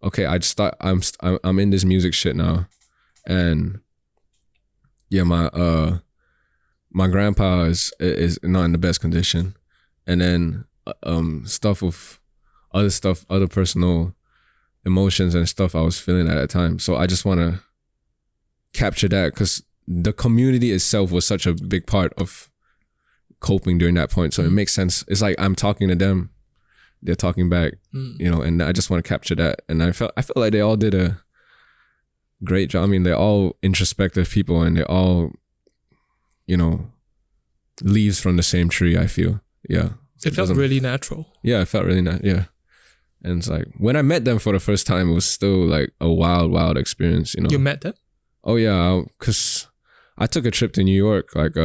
okay, I'm in this music shit now, and my grandpa is not in the best condition, and then other personal emotions and stuff I was feeling at that time. So I just want to capture that because the community itself was such a big part of coping during that point. So it makes sense. It's like I'm talking to them, they're talking back, you know, and I just want to capture that. And I felt like they all did a great job. I mean, they're all introspective people, and they're all, you know, leaves from the same tree, I feel. Yeah. It felt really natural. Yeah, it felt really natural. Yeah. And it's like, when I met them for the first time, it was still like a wild experience, you know. You met them? Oh yeah, because I took a trip to New York like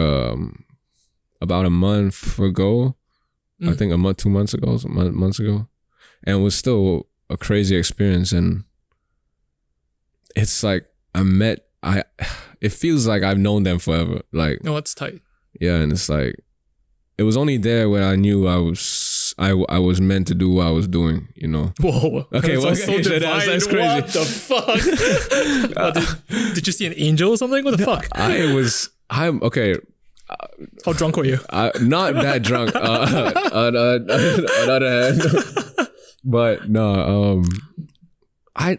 about a month ago. I think 2 months ago, months ago. And it was still a crazy experience. And it's like, it feels like I've known them forever. Like, no, it's tight. Yeah, and it's like, it was only there when I knew I was meant to do what I was doing, you know. Whoa. Okay, well, so that's crazy. What the fuck? Did you see an angel or something? What the fuck? I'm okay. How drunk were you? Not that drunk. On the other hand, but no. I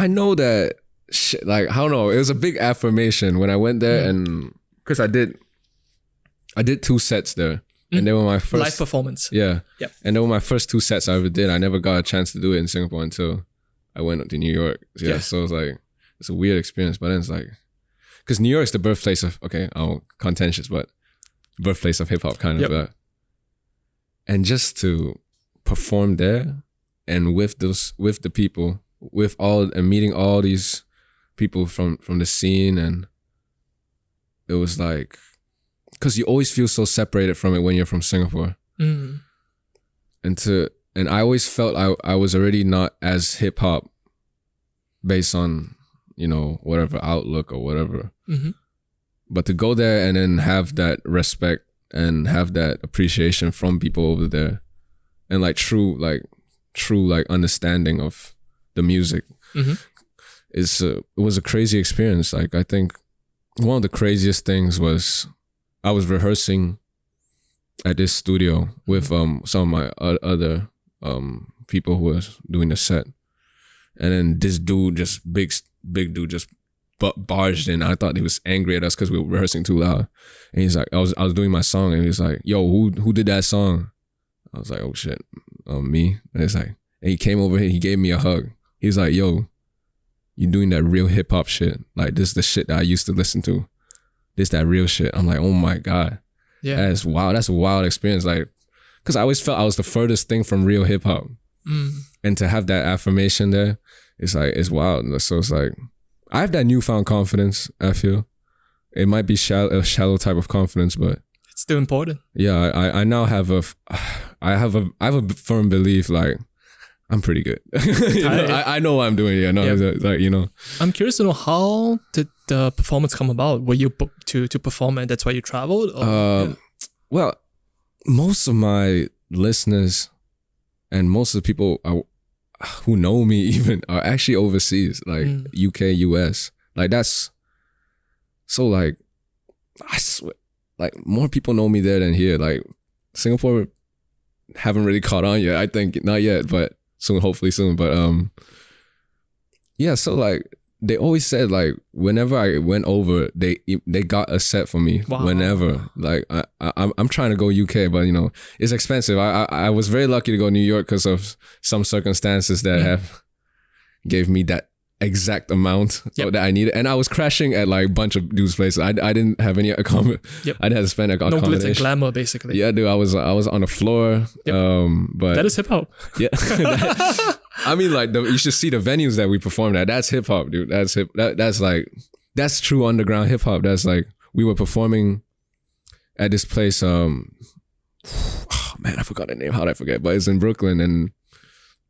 know that shit. Like, I don't know. It was a big affirmation when I went there, and because I did 2 sets there, and they were my first live performance. Yeah. Yep. And they were my first 2 sets I ever did. I never got a chance to do it in Singapore until I went to New York. Yeah. So it's like, it's a weird experience, but then it's like, because New York's the birthplace of, contentious, but birthplace of hip hop kind of. Yep. And just to perform there and with the people, and meeting all these people from the scene, and it was like, because you always feel so separated from it when you're from Singapore. Mm. And I always felt I was already not as hip hop based on, whatever outlook or whatever. Mm-hmm. But to go there and then have that respect and have that appreciation from people over there, and like true understanding of the music, mm-hmm. it was a crazy experience. Like, I think one of the craziest things was I was rehearsing at this studio with some of my other people who was doing the set, and then this dude, just big dude, just barged in. I thought he was angry at us because we were rehearsing too loud, and he's like, I was doing my song, and he's like, "Yo, who did that song?" I was like, "Oh shit, me." And it's like, and he came over here, he gave me a hug. He's like, "Yo, you doing that real hip hop shit? Like, this is the shit that I used to listen to. This that real shit." I'm like, "Oh my god." Yeah. That's wild. That's a wild experience. Like, because I always felt I was the furthest thing from real hip hop. Mm. And to have that affirmation there, it's like, it's wild. So it's like, I have that newfound confidence, I feel. It might be a shallow type of confidence, but it's still important. Yeah, I now have I have a firm belief, like, I'm pretty good. I know what I'm doing here. It's like, I'm curious to know, how did the performance come about? Were you booked to perform and that's why you traveled? Or, Well, most of my listeners and most of the people who know me even are actually overseas, like UK, US. Like, that's so, like, I swear, like, more people know me there than here. Like, Singapore haven't really caught on yet. I think not yet, but soon, hopefully soon. But yeah, so like, they always said, like, whenever I went over, they got a set for me. Wow. Whenever, like, I'm trying to go UK, but it's expensive. I was very lucky to go New York because of some circumstances that have gave me that exact amount that I needed, and I was crashing at like a bunch of dudes' places. I didn't have any accommodation. I didn't have to spend accommodation. No glitz and glamour, basically. Yeah, dude, I was on the floor. But that is hip hop. Yeah. I mean, like, you should see the venues that we performed at. That's hip hop, dude. That's hip. That's like, that's true underground hip hop. That's like, we were performing at this place. Oh man, I forgot the name. How'd I forget? But it's in Brooklyn, and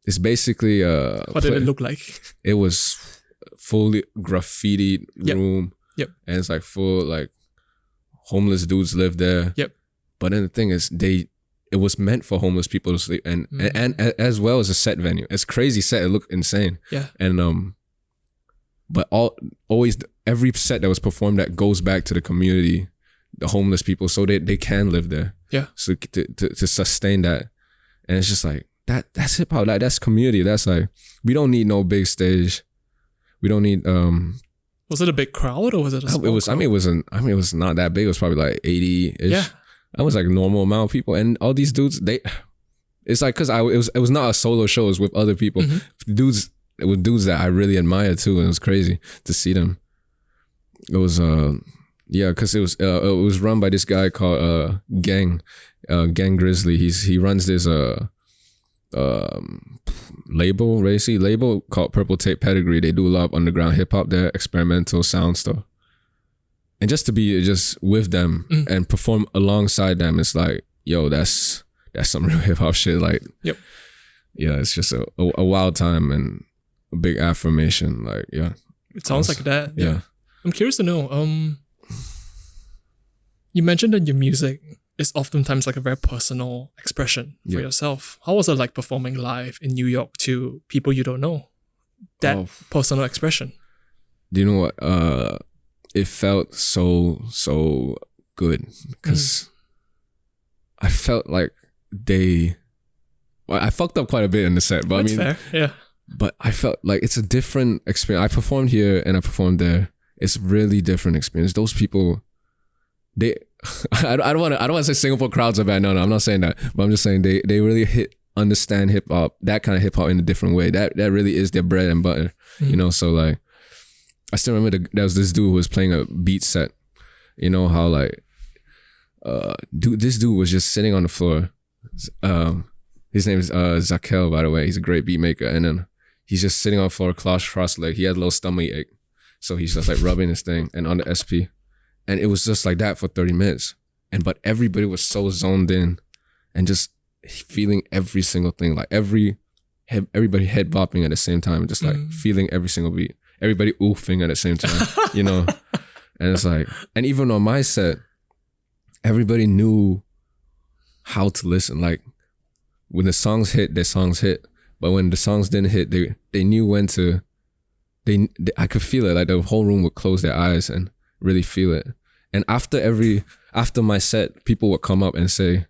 it's basically what did it look like? It was fully graffitied room. Yep. And it's like full, like, homeless dudes live there. Yep. But then the thing is, it was meant for homeless people to sleep, and as well as a set venue. It's crazy set. It looked insane. Yeah. And but always every set that was performed that goes back to the community, the homeless people, so they can live there. Yeah. So to sustain that, and it's just like that's hip hop. Like, that's community. That's like, we don't need no big stage. We don't need Was it a big crowd or was it a small crowd? It was not that big. It was probably like 80-ish. Yeah. That was like a normal amount of people, and all these dudes, it's like, cause it was not a solo show. It was with other people. It was dudes that I really admire too, and it was crazy to see them. It was cause it was run by this guy called Gang Grizzly. He runs this label called Purple Tape Pedigree. They do a lot of underground hip hop there, experimental sound stuff. And just to be just with them and perform alongside them, it's like, yo, that's some real hip hop shit. Like, yep. Yeah, it's just a wild time and a big affirmation. Like, yeah. It sounds like that. Yeah. I'm curious to know, you mentioned that your music is oftentimes like a very personal expression for yourself. How was it like performing live in New York to people you don't know? That personal expression. Do you know what? It felt so good because I felt like I fucked up quite a bit in the set, but that's fair. Yeah. But I felt like it's a different experience. I performed here and I performed there. It's a really different experience. Those people, I don't want to say Singapore crowds are bad. No, I'm not saying that. But I'm just saying they really understand hip hop, that kind of hip hop in a different way. That really is their bread and butter, you know. So like, I still remember there was this dude who was playing a beat set. You know how like, this dude was just sitting on the floor. His name is Zakel, by the way. He's a great beat maker, and then he's just sitting on the floor, cross leg. He had a little stomach ache, so he's just like rubbing his thing and on the SP. And it was just like that for 30 minutes. But everybody was so zoned in and just feeling every single thing. Like everybody head bopping at the same time, just like feeling every single beat. Everybody oofing at the same time, you know? And it's like, and even on my set, everybody knew how to listen. Like when the songs hit, their songs hit. But when the songs didn't hit, they knew when to, I could feel it. Like the whole room would close their eyes and really feel it. And after my set, people would come up and say,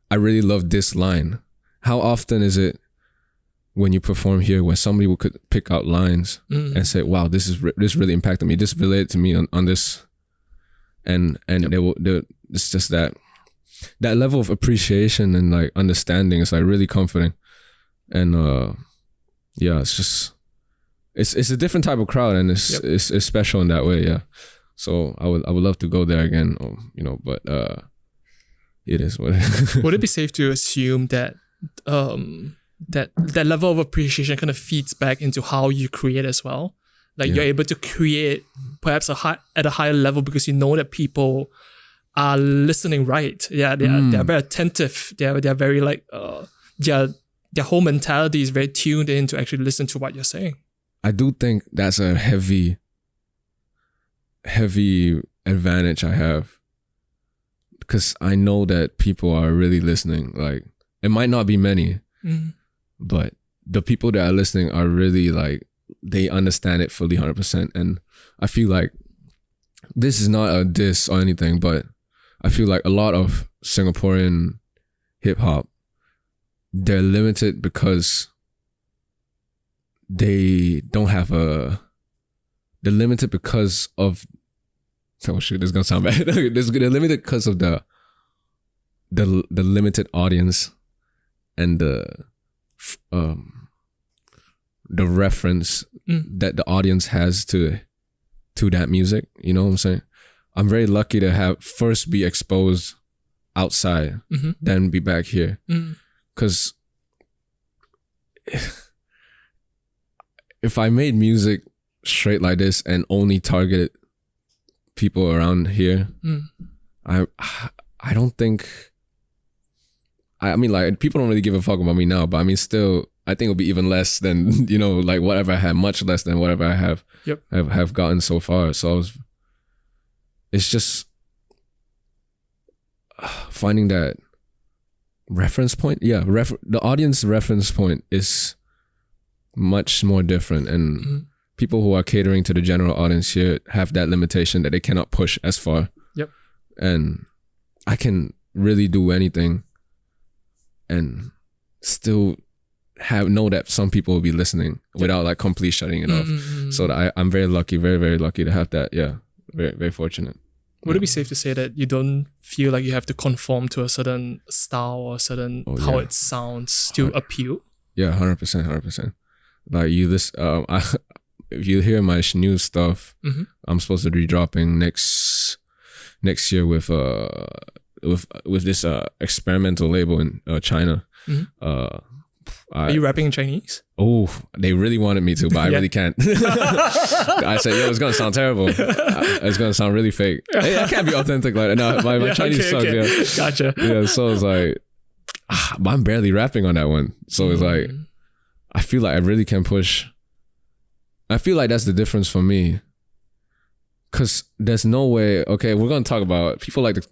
I really love this line. How often is it when you perform here when somebody could pick out lines and say, wow, this really impacted me. This related to me on this. And it's just that level of appreciation and like understanding is like really comforting. And yeah, it's just, it's a different type of crowd, and it's special in that way. Yeah. So I would love to go there again, you know, but it is what it is. Would it be safe to assume that that level of appreciation kind of feeds back into how you create as well? Like you're able to create perhaps at a higher level because you know that people are listening right. Yeah, they're very attentive. They're very like their whole mentality is very tuned in to actually listen to what you're saying. I do think that's a heavy advantage I have, because I know that people are really listening. Like, it might not be many, but the people that are listening are really like, they understand it fully 100%. And I feel like this is not a diss or anything, but I feel like a lot of Singaporean hip hop, they're limited because they don't have they're limited because of, oh shit, this is gonna sound bad. They're limited because of the limited audience and the reference that the audience has to that music. You know what I'm saying? I'm very lucky to have first be exposed outside, then be back here. Because if I made music straight like this and only targeted people around here, I don't think, I mean, like, people don't really give a fuck about me now, but I mean, still, I think it'll be even less than, you know, like whatever I have, much less than whatever I have gotten so far. So it's just finding that reference point. Yeah, the audience reference point is much more different, and people who are catering to the general audience here have that limitation that they cannot push as far. Yep. And I can really do anything and still know that some people will be listening without like completely shutting it off. So that I'm very lucky, very, very lucky to have that. Yeah, very, very fortunate. Would it be safe to say that you don't feel like you have to conform to a certain style or how it sounds to appeal? Yeah, 100%. Like if you hear my new stuff, I'm supposed to be dropping next year with this experimental label in China. Are you rapping in Chinese? Oh, they really wanted me to, but I really can't. I said, yo, it's gonna sound terrible. It's gonna sound really fake. Hey, I can't be authentic like that. No, my Chinese sucks. Okay. Yeah, gotcha. Yeah, so it's like, but I'm barely rapping on that one. So it's like, I feel like I really can push. I feel like that's the difference for me. Cause there's no way, okay, we're gonna talk about, people like to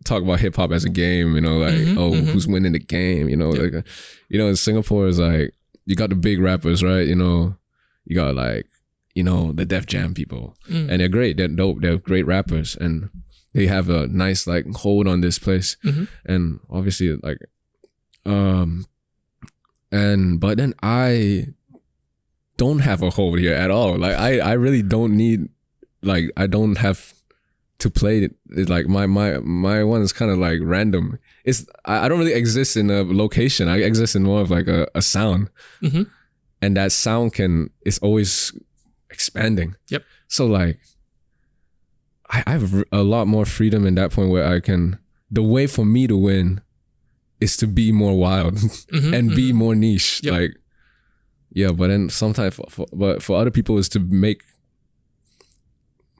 talk about hip hop as a game, you know, like, who's winning the game, you know, like, you know, in Singapore is like, you got the big rappers, right? You know, you got like, you know, the Def Jam people, and they're great, they're dope, they're great rappers, and they have a nice like hold on this place, and obviously like, but then I don't have a hold here at all. Like I really don't need, like, I don't have to play it. Like my one is kind of like random. I don't really exist in a location. I exist in more of like a sound. Mm-hmm. And that sound is always expanding. Yep. So like I have a lot more freedom in that point where the way for me to win is to be more wild and be more niche. Yep. Like, yeah, but then sometimes for other people is to make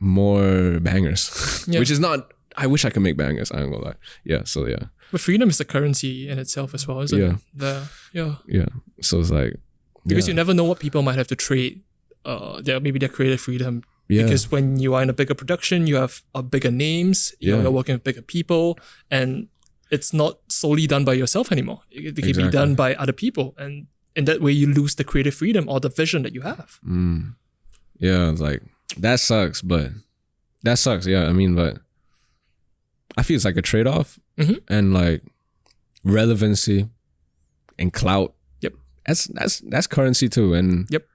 more bangers, which is not, I wish I could make bangers. I ain't gonna lie. Yeah. So yeah. But freedom is a currency in itself as well, isn't it? Yeah. So it's like, because you never know what people might have to trade maybe their creative freedom. Yeah. Because when you are in a bigger production, you have bigger names, you're working with bigger people, and it's not solely done by yourself anymore. It can be done by other people. And in that way, you lose the creative freedom or the vision that you have. Yeah, it's like, that sucks. Yeah, I mean, but I feel it's like a trade-off. And like relevancy and clout. Yep. That's currency too. And yep.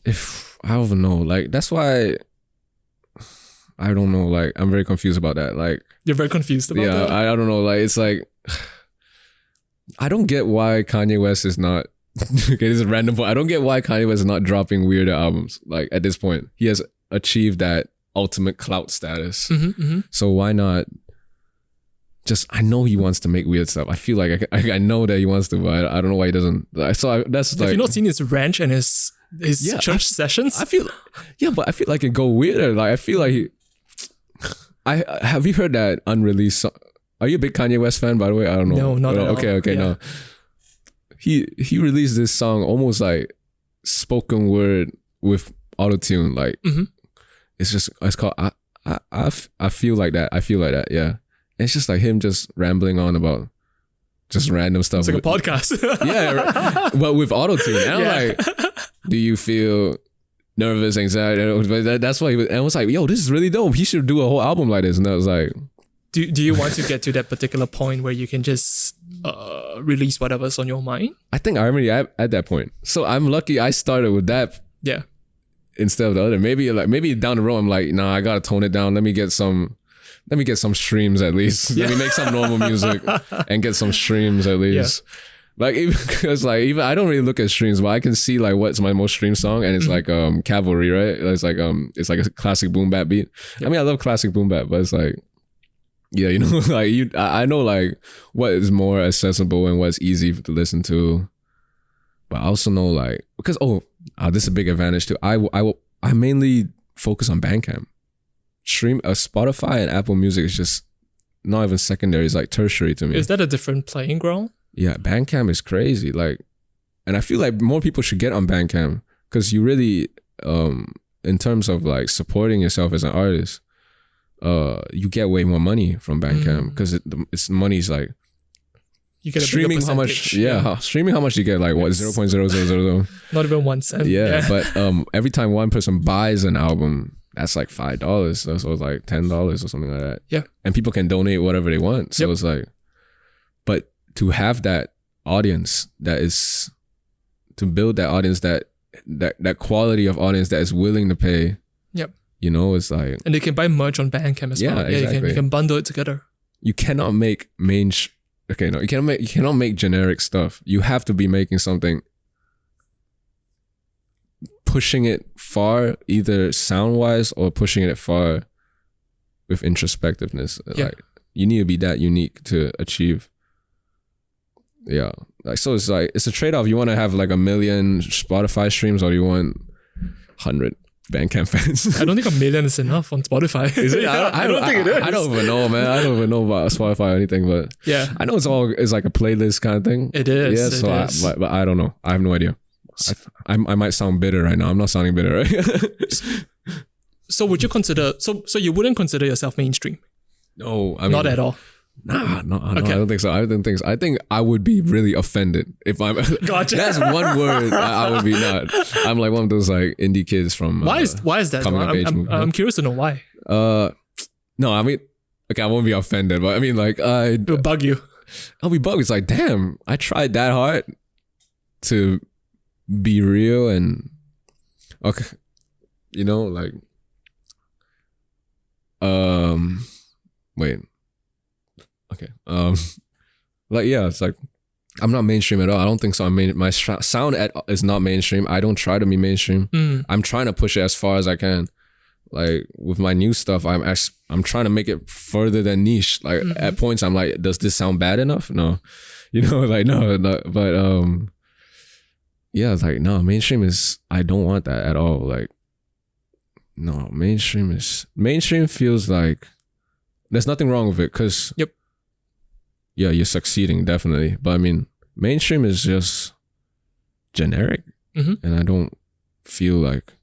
If I don't know, like that's why I don't know, like I'm very confused about that. Like you're very confused about that. Yeah, I don't know. Like it's like I don't get why Kanye West is not okay, this is a random point. I don't get why Kanye West is not dropping weirder albums. Like at this point, he has achieved that ultimate clout status. So why not I know he wants to make weird stuff. I feel like I know that he wants to, but I don't know why he doesn't. So that's like. Have you not seen his ranch and his church sessions? I feel, but I feel like it go weirder. Like I feel like have you heard that unreleased song? Are you a big Kanye West fan, by the way? I don't know. No, not at all. Okay, no. He released this song almost like spoken word with autotune. Like it's called I feel like that. I feel like that. Yeah. And it's just like him just rambling on about just random stuff. It's like a podcast. Yeah, but with autotune. And I'm like, do you feel nervous, anxiety? But that's why I was like, yo, this is really dope. He should do a whole album like this. And I was like, do you want to get to that particular point where you can just release whatever's on your mind? I think I already at that point. So I'm lucky I started with that. Yeah. Instead of the other. Maybe down the road I'm like, nah, I gotta tone it down. Let me get some streams at least. Let me make some normal music and get some streams at least. Yeah. Like even because like even I don't really look at streams, but I can see like what's my most streamed song, and it's like Cavalry, right? It's like a classic boom bap beat. Yep. I mean I love classic boom bap, but it's like yeah, you know, like I know like what is more accessible and what's easy to listen to, but I also know like because this is a big advantage too. I mainly focus on Bandcamp. Spotify and Apple Music is just not even secondary, it's like tertiary to me. Is that a different playing ground? Yeah, Bandcamp is crazy. Like, and I feel like more people should get on Bandcamp because you really, in terms of like supporting yourself as an artist, you get way more money from Bandcamp because it's money's like you get a streaming how much streaming how much you get, like what 0.0000 not even 1 cent. Yeah. But every time one person buys an album, that's like $5, so it's like $10 or something like that. Yeah. And people can donate whatever they want. So it's like, but to have that audience to build that audience, that quality of audience that is willing to pay. Yep. You know, it's like, and they can buy merch on Bandcamp as well. Yeah, exactly. You can bundle it together. You cannot make you cannot make generic stuff. You have to be making something, pushing it far, either sound wise or pushing it far with introspectiveness. Yeah. Like you need to be that unique to achieve. Yeah. Like so it's like it's a trade-off. You want to have like 1 million Spotify streams or you want 100 Bandcamp fans? I don't think 1 million is enough on Spotify. Is it? I don't think it is. I don't even know, man. I don't even know about Spotify or anything, but yeah, I know it's like a playlist kind of thing. It is. Yeah. So but I don't know. I have no idea. I might sound bitter right now. I'm not sounding bitter, right? So would you consider? So you wouldn't consider yourself mainstream? No, I mean, not at all. Nah, no, okay. I don't think so. I think I would be really offended if I'm. Gotcha. That's one word I would be not. I'm like one of those like indie kids from. Why is that? I'm curious to know why. No, I mean, okay, I won't be offended, but I mean, like, it'll bug you. I'll be bugged. It's like, damn, I tried that hard to be real and okay, you know, like. wait. Okay. Like, yeah, it's like, I'm not mainstream at all. I don't think so. My sound is not mainstream. I don't try to be mainstream. I'm trying to push it as far as I can. Like with my new stuff, I'm trying to make it further than niche. Like at points, I'm like, does this sound bad enough? No, like no. But yeah, it's like no, mainstream is. I don't want that at all. Like no, mainstream feels like there's nothing wrong with it because yeah, you're succeeding definitely. But I mean, mainstream is just generic, and I don't feel like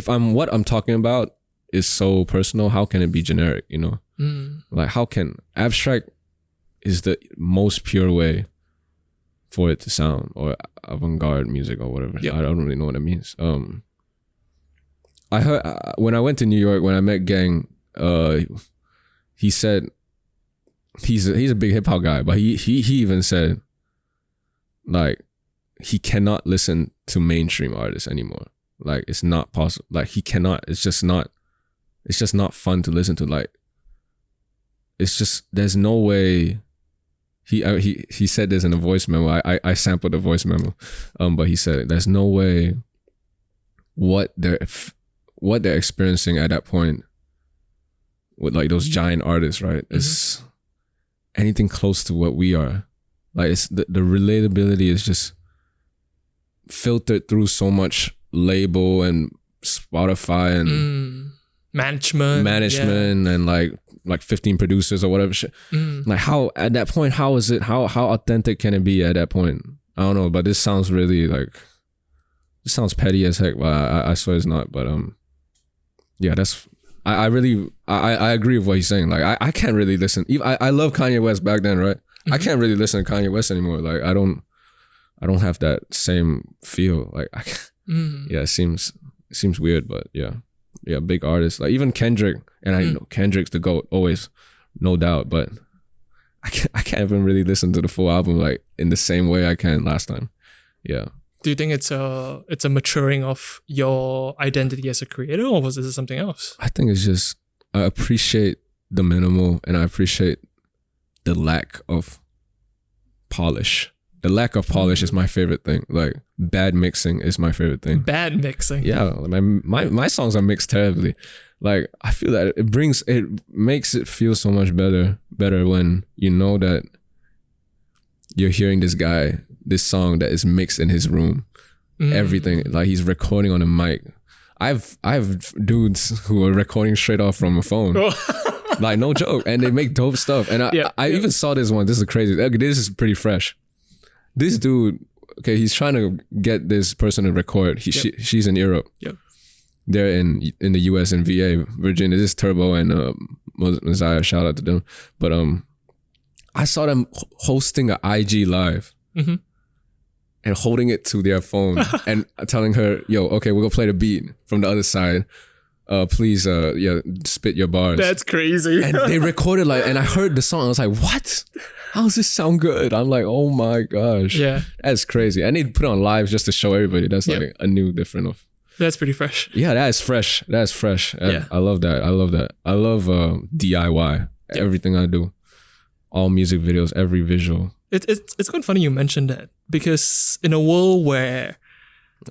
what I'm talking about is so personal. How can it be generic? Like how can abstract is the most pure way for it to sound, or avant-garde music or whatever. I don't really know what it means. I heard when I went to New York when I met Gang, he said. He's a big hip hop guy, but he even said like he cannot listen to mainstream artists anymore. Like it's not possible. Like he cannot. It's just not fun to listen to. Like it's just there's no way. He said this in a voice memo. I sampled the voice memo, but he said there's no way what they're experiencing at that point with like those giant artists, right? It's anything close to what we are. Like it's the relatability is just filtered through so much label and Spotify and management and like 15 producers or whatever shit. Like how at that point, how is it how authentic can it be at that point? I don't know, but this sounds really like this sounds petty as heck, but I swear it's not. But yeah, that's I agree with what he's saying. Like I can't really listen. I love Kanye West back then, right? I can't really listen to Kanye West anymore. Like I don't have that same feel. Like I can't, yeah, it seems weird, but yeah, big artists like even Kendrick, and I know Kendrick's the GOAT always, no doubt. But I can't even really listen to the full album like in the same way I can last time. Yeah. Do you think it's a maturing of your identity as a creator, or was this something else? I think it's just I appreciate the minimal and I appreciate the lack of polish. The lack of polish is my favorite thing. Like bad mixing is my favorite thing. Bad mixing. Yeah, my songs are mixed terribly. Like I feel that it makes it feel so much better when you know that you're hearing this song that is mixed in his room. Everything, like he's recording on a mic. I've dudes who are recording straight off from a phone. Like no joke. And they make dope stuff. And I even saw this one. This is crazy. This is pretty fresh. This dude, okay, he's trying to get this person to record. She's in Europe. They're in the US and VA, Virginia. This is Turbo and Messiah, shout out to them. But I saw them hosting an IG live. And holding it to their phone and telling her, yo, okay, we're gonna play the beat from the other side. Please, spit your bars. That's crazy. And they recorded and I heard the song. I was like, what? How does this sound good? I'm like, oh my gosh. Yeah. That's crazy. And they put it on live just to show everybody. That's like a new different of. That's pretty fresh. Yeah, that is fresh. That's fresh. I love that. I love DIY. Everything I do. All music videos, every visual. It's quite funny you mentioned that, because in a world where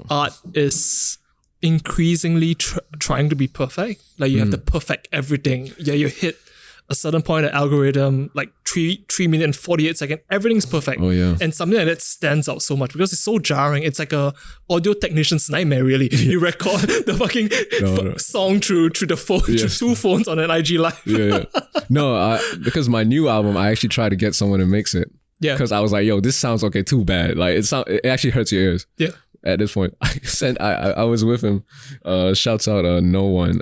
art is increasingly trying to be perfect, like you have to perfect everything. Yeah, you hit a certain point of algorithm, like 3 minutes and 48 seconds, everything's perfect. Oh yeah. And something like that stands out so much because it's so jarring. It's like a audio technician's nightmare, really. You record the fucking song through the phone, through 2 phones on an IG live. No, because my new album, I actually tried to get someone to mix it. Yeah. Because I was like, yo, this sounds okay, too bad. Like it actually hurts your ears. Yeah. At this point, I was with him. Shouts out No One.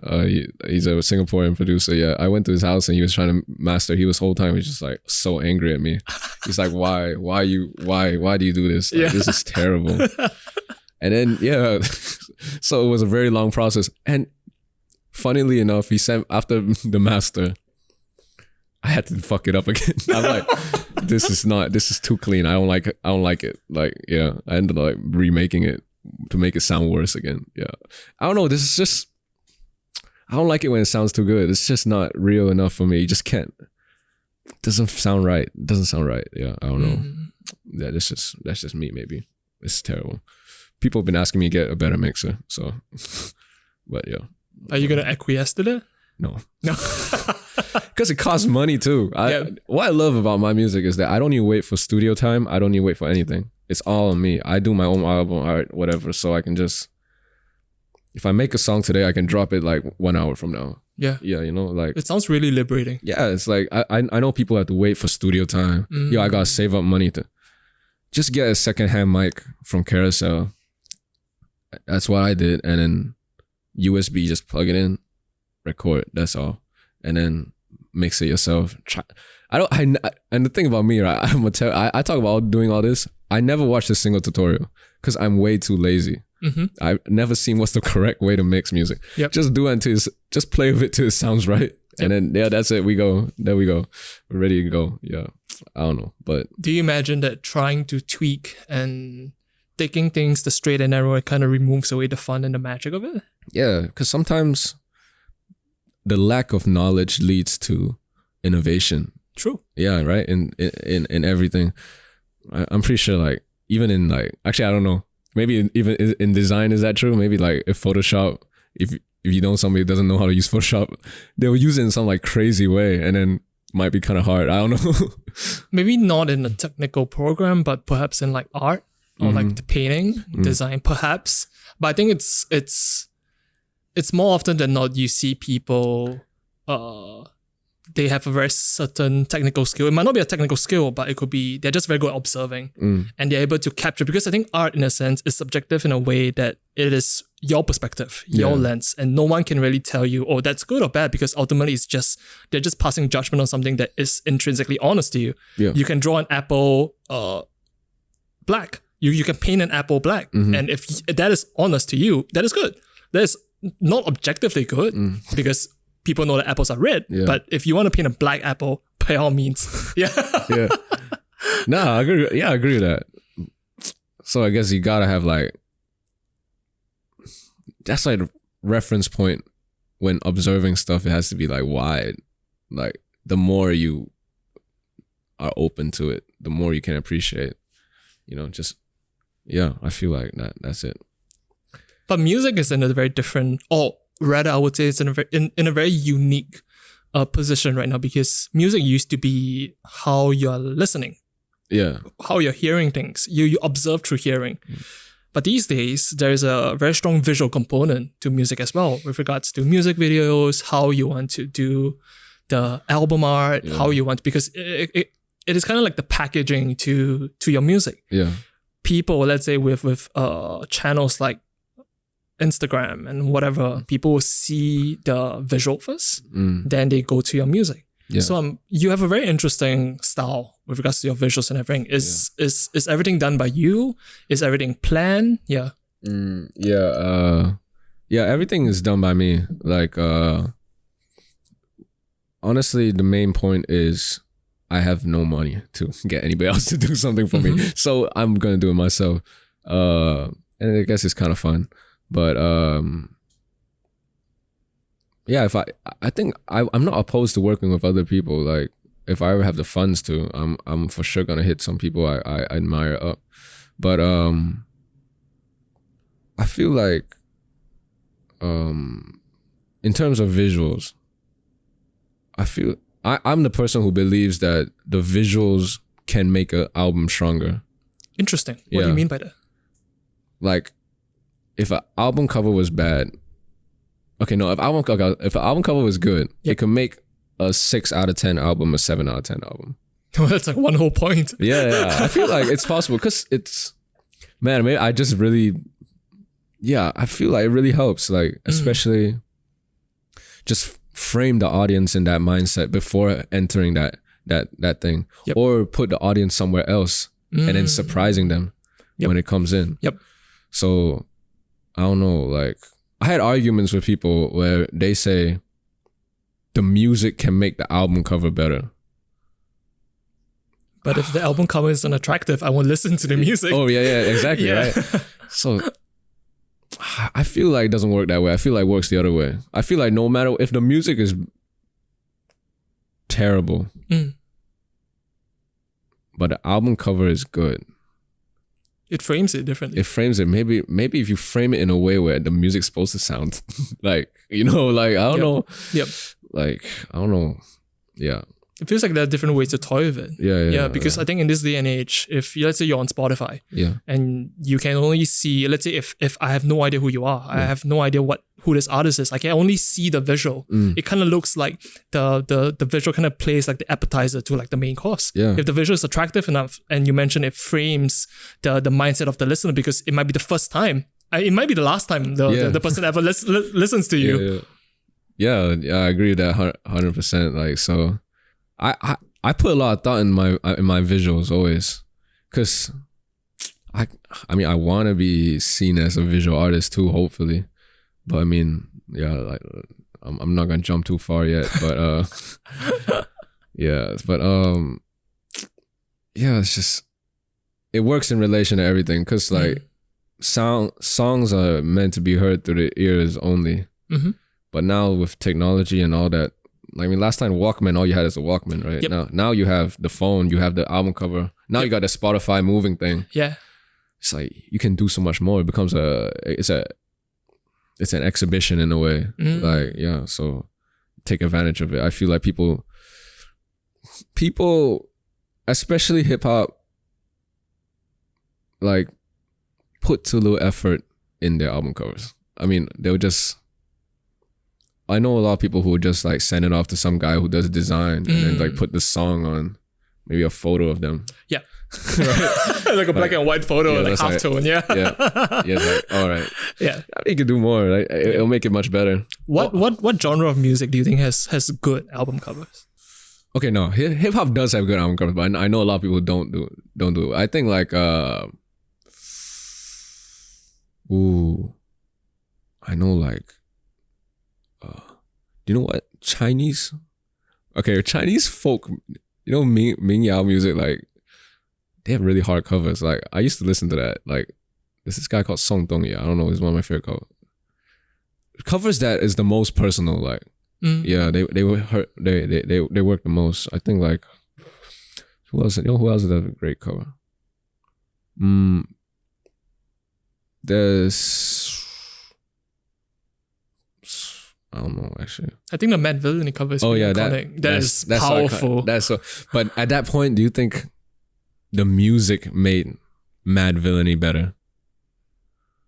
He's a Singaporean producer. Yeah, I went to his house and he was trying to master. He was whole time he was just like so angry at me. He's like, why do you do this? Like, this is terrible. And then so it was a very long process. And funnily enough, he sent after the master. I had to fuck it up again. I'm like, this is too clean. I don't like it. Like, yeah, I ended up remaking it to make it sound worse again. Yeah. I don't know. This is just, I don't like it when it sounds too good. It's just not real enough for me. You just can't. It doesn't sound right. Yeah, I don't know. Yeah, that's just me. Maybe it's terrible. People have been asking me to get a better mixer. So, but yeah. Are you gonna acquiesce to that? No. Because it costs money too. What I love about my music is that I don't need to wait for studio time. I don't need to wait for anything. It's all on me. I do my own album art, whatever. So I can just, if I make a song today, I can drop it like 1 hour from now. Yeah. Yeah, you know, like. It sounds really liberating. Yeah, it's like, I know people have to wait for studio time. Yo, I gotta save up money to just get a secondhand mic from Carousel. That's what I did. And then USB, just plug it in, record, that's all. And then mix it yourself. And the thing about me, right, I talk about doing all this. I never watched a single tutorial because I'm way too lazy. I've never seen what's the correct way to mix music. Just do it just play with it till it sounds right. And then, yeah, that's it. There we go. We're ready to go. Yeah. I don't know. But do you imagine that trying to tweak and taking things the straight and narrow, it kind of removes away the fun and the magic of it? Yeah, because sometimes the lack of knowledge leads to innovation. True. Yeah, right. In everything, I'm pretty sure. Like even in like, actually, I don't know. Maybe even in design, is that true? Maybe like if Photoshop, if you know somebody who doesn't know how to use Photoshop, they will use it in some like crazy way, and then might be kind of hard. I don't know. Maybe not in a technical program, but perhaps in like art or like the painting, design, perhaps. But I think it's more often than not you see people. They have a very certain technical skill. It might not be a technical skill, but it could be they're just very good at observing and they're able to capture, because I think art in a sense is subjective in a way that it is your perspective, your lens, and no one can really tell you, oh, that's good or bad, because ultimately they're just passing judgment on something that is intrinsically honest to you. Yeah. You can draw an apple black. You can paint an apple black. And if that is honest to you, that is good. That is not objectively good because people know that apples are red, but if you want to paint a black apple, by all means. Yeah. No, I agree. Yeah, I agree with that. So I guess you gotta have like, that's like the reference point when observing stuff. It has to be like wide. Like the more you are open to it, the more you can appreciate. You know, just I feel like that's it. But music is in a very different, or rather, I would say it's in a very unique position right now, because music used to be how you're listening, how you're hearing things. You observe through hearing. But these days, there's a very strong visual component to music as well, with regards to music videos, how you want to do the album art, how you want, because it is kind of like the packaging to your music. Yeah, people, let's say with channels like Instagram and whatever, people will see the visual first, then they go to your music. So you have a very interesting style with regards to your visuals and everything. Is everything done by you? Is everything planned? Everything is done by me. Like honestly, the main point is I have no money to get anybody else to do something for me, so I'm gonna do it myself. And I guess it's kind of fun. But if I think I'm not opposed to working with other people. Like if I ever have the funds to, I'm for sure gonna hit some people I admire up. But I feel like in terms of visuals, I feel I'm the person who believes that the visuals can make an album stronger. Interesting. What do you mean by that? Like, if an album cover was bad, if an album cover was good, it could make a 6 out of 10 album a 7 out of 10 album. Well, that's like one whole point. Yeah. I feel like it's possible because it's, man, I just really, I feel like it really helps. Like, especially just frame the audience in that mindset before entering that thing, or put the audience somewhere else and then surprising them when it comes in. So I don't know, like I had arguments with people where they say the music can make the album cover better. But if the album cover is unattractive, I won't listen to the music. Oh yeah, exactly, right? So I feel like it doesn't work that way. I feel like it works the other way. I feel like no matter if the music is terrible, but the album cover is good. It frames it differently. It frames it. Maybe if you frame it in a way where the music's supposed to sound like, you know, like, I don't know. Yep. Like, I don't know. Yeah. It feels like there are different ways to toy with it. Yeah. Because I think in this day and age, if let's say you're on Spotify, Yeah. and you can only see, let's say if I have no idea who you are, I have no idea who this artist is, I can only see the visual. It kind of looks like the visual kind of plays like the appetizer to like the main course. Yeah. If the visual is attractive enough, and you mentioned it frames the mindset of the listener, because it might be the first time, it might be the last time the person ever listens to you. Yeah, I agree with that 100%. Like, so I put a lot of thought in my visuals always, because I mean, I want to be seen as a visual artist too, hopefully. But I mean, yeah, like, I'm not gonna jump too far yet, but yeah, it's just, it works in relation to everything, because like songs are meant to be heard through the ears only. But now with technology and all that, I mean, last time Walkman, all you had is a Walkman, right? Yep. Now you have the phone, you have the album cover. Now you got the Spotify moving thing. Yeah. It's like you can do so much more. It becomes it's an exhibition in a way. Like, yeah, so take advantage of it. I feel like people, especially hip hop, like, put too little effort in their album covers. I mean, I know a lot of people who just like send it off to some guy who does design and then like put the song on, maybe a photo of them. Yeah. Right. Like a black and white photo, like halftone. Yeah. Like, all right. Yeah. I mean, you can do more. Right? It'll make it much better. What genre of music do you think has good album covers? Okay, no, hip hop does have good album covers, but I know a lot of people don't do it. I think like I know like do you know what Chinese folk, you know, Ming Yao music, like they have really hard covers. Like I used to listen to that. Like there's this guy called Song Dong Ya. I don't know, he's one of my favorite covers that is the most personal. Like yeah, they work the most. I think like who else? You know who else has a great cover? There's, I don't know actually. I think the Mad Villainy cover is iconic. That's powerful. That's so. But at that point, do you think the music made Mad Villainy better?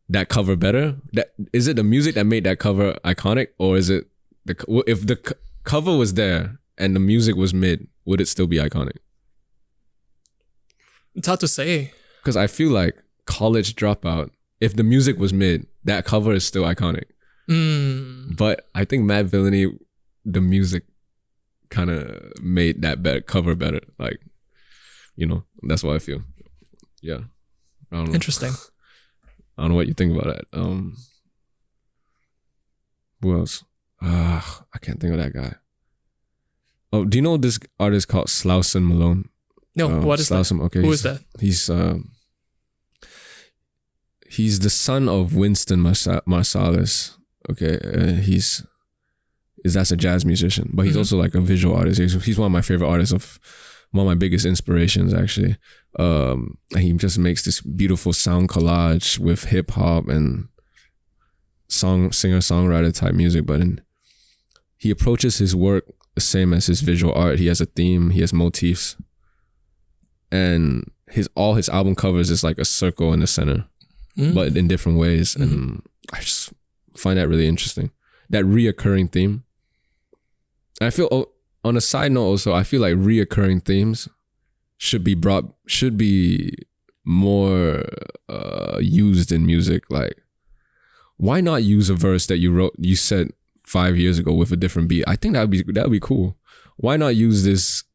That cover better? Is it the music that made that cover iconic, or is it if the cover was there and the music was mid, would it still be iconic? It's hard to say. Because I feel like College Dropout, if the music was mid, that cover is still iconic. But I think Mad Villainy, the music kind of made that cover better. Like, you know, that's what I feel. Yeah. I don't know. Interesting. I don't know what you think about that. Who else? I can't think of that guy. Oh, do you know this artist called Slauson Malone? No, what is Slauson? Okay, who is that? He's the son of Winston Marsalis. Okay, that's a jazz musician, but he's also like a visual artist. He's one of my favorite artists, one of my biggest inspirations actually. And he just makes this beautiful sound collage with hip hop and singer-songwriter type music, but he approaches his work the same as his visual art. He has a theme, he has motifs, and all his album covers is like a circle in the center, but in different ways. And I just find that really interesting, that reoccurring theme. And I feel, on a side note also, I feel like reoccurring themes should be more used in music. Like, why not use a verse that you said 5 years ago with a different beat? I think that would be cool. Why not use this,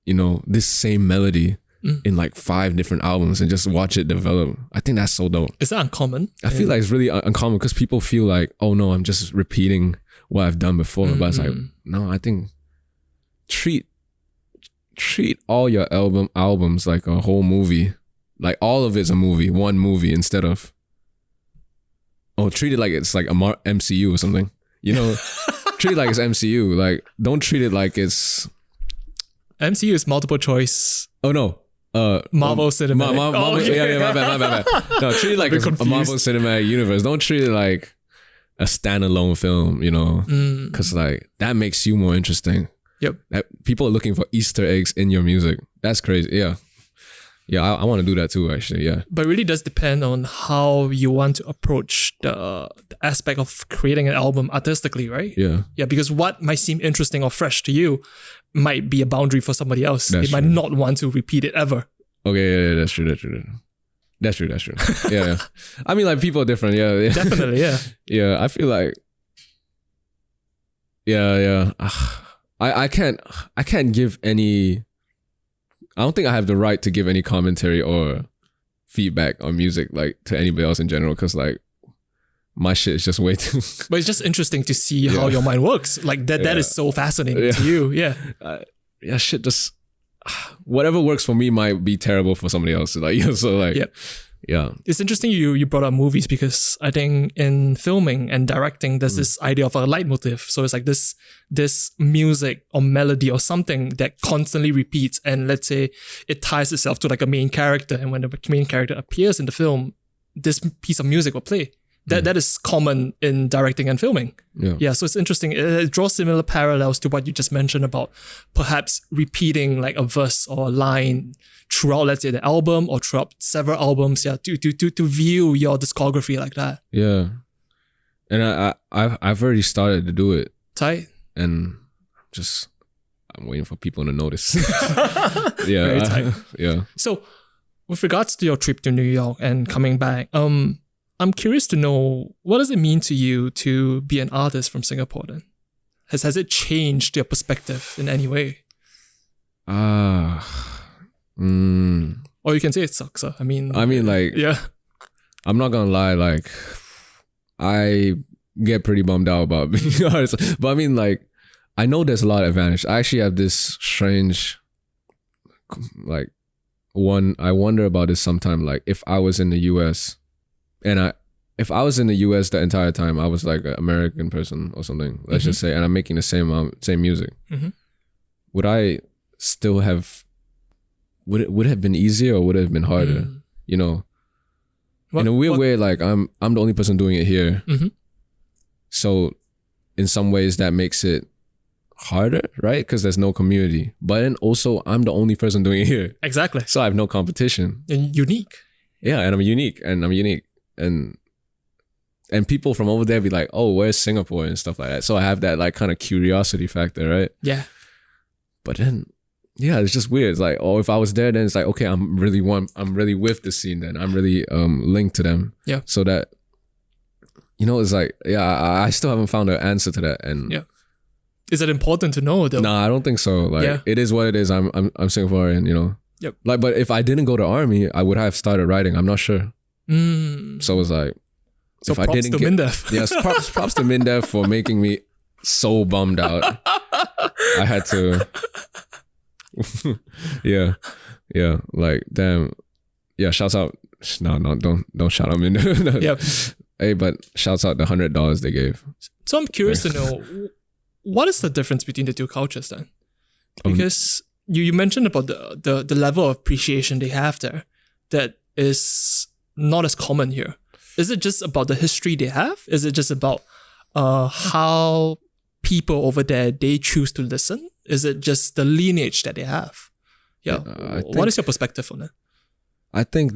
you know, this same melody in like 5 different albums and just watch it develop? I think that's so dope. Is that uncommon? I feel like it's really uncommon because people feel like, oh no, I'm just repeating what I've done before. But it's like, no, I think treat all your albums like a whole movie. Like all of it's a movie, one movie, instead of treat it like it's like a MCU or something. You know, treat it like it's MCU. Like, don't treat it like it's... MCU is multiple choice. Oh, no. Marvel Cinematic. Marvel, okay. my bad. No, treat it like it's a Marvel Cinematic Universe. Don't treat it like a standalone film, you know? Because like, that makes you more interesting. Yep. People are looking for Easter eggs in your music. That's crazy. Yeah. Yeah, I want to do that too, actually. Yeah. But it really does depend on how you want to approach the aspect of creating an album artistically, right? Yeah. Yeah, because what might seem interesting or fresh to you might be a boundary for somebody else. That's they might true. not want to repeat it ever. Okay, yeah, that's true. Yeah. I mean, like, people are different. Yeah. Definitely, yeah. Yeah, I feel like... Yeah. I can't give any... I don't think I have the right to give any commentary or feedback on music, like, to anybody else in general, because like, my shit is just way too... But it's just interesting to see how your mind works. Like that is so fascinating to you. Yeah. Yeah, shit just... Whatever works for me might be terrible for somebody else. Like, so like... Yep. Yeah. It's interesting you brought up movies, because I think in filming and directing, there's this idea of a leitmotif. So it's like this music or melody or something that constantly repeats, and let's say it ties itself to like a main character. And when the main character appears in the film, this piece of music will play. That is common in directing and filming. Yeah. So it's interesting. It draws similar parallels to what you just mentioned about perhaps repeating like a verse or a line throughout, let's say, the album or throughout several albums. Yeah. To view your discography like that. Yeah. And I've already started to do it. Tight. And I'm waiting for people to notice. Yeah. Very tight. Yeah. So with regards to your trip to New York and coming back, I'm curious to know, what does it mean to you to be an artist from Singapore then? Has it changed your perspective in any way? Or you can say it sucks. I mean, like, yeah. I'm not gonna lie, like, I get pretty bummed out about being an artist. But I mean, like, I know there's a lot of advantage. I actually have this strange, like, I wonder about this sometime, like, if I was in the US, and if I was in the US the entire time, I was like an American person or something, let's just say, and I'm making the same music, would I still have, would it have been easier or would it have been harder? You know, in a weird way, like, I'm the only person doing it here. So in some ways that makes it harder, right? Because there's no community. But then also, I'm the only person doing it here. Exactly. So I have no competition. And unique. Yeah, and I'm unique. And people from over there be like, oh, where's Singapore and stuff like that. So I have that like kind of curiosity factor, right? Yeah. But then, yeah, it's just weird. It's like, oh, if I was there, then it's like, okay, I'm really with the scene then. I'm really linked to them. Yeah. So that, you know, it's like, yeah, I still haven't found an answer to that. And yeah. Is it important to know though? Nah, I don't think so. Like, it is what it is. I'm Singaporean, you know. Yep. Like, but if I didn't go to army, I would have started writing. I'm not sure. So it's like, so if props I didn't to Mindef. Yes, props to Mindef for making me so bummed out. I had to. yeah, like, damn. Yeah, shouts out. No, don't shout out Mindef. No. Yep. Hey, but shouts out the $100 they gave. So I'm curious to know, what is the difference between the two cultures then? Because you mentioned about the level of appreciation they have there that is not as common here. Is it just about the history they have? Is it just about how people over there, they choose to listen? Is it just the lineage that they have? Yeah. What is your perspective on it? I think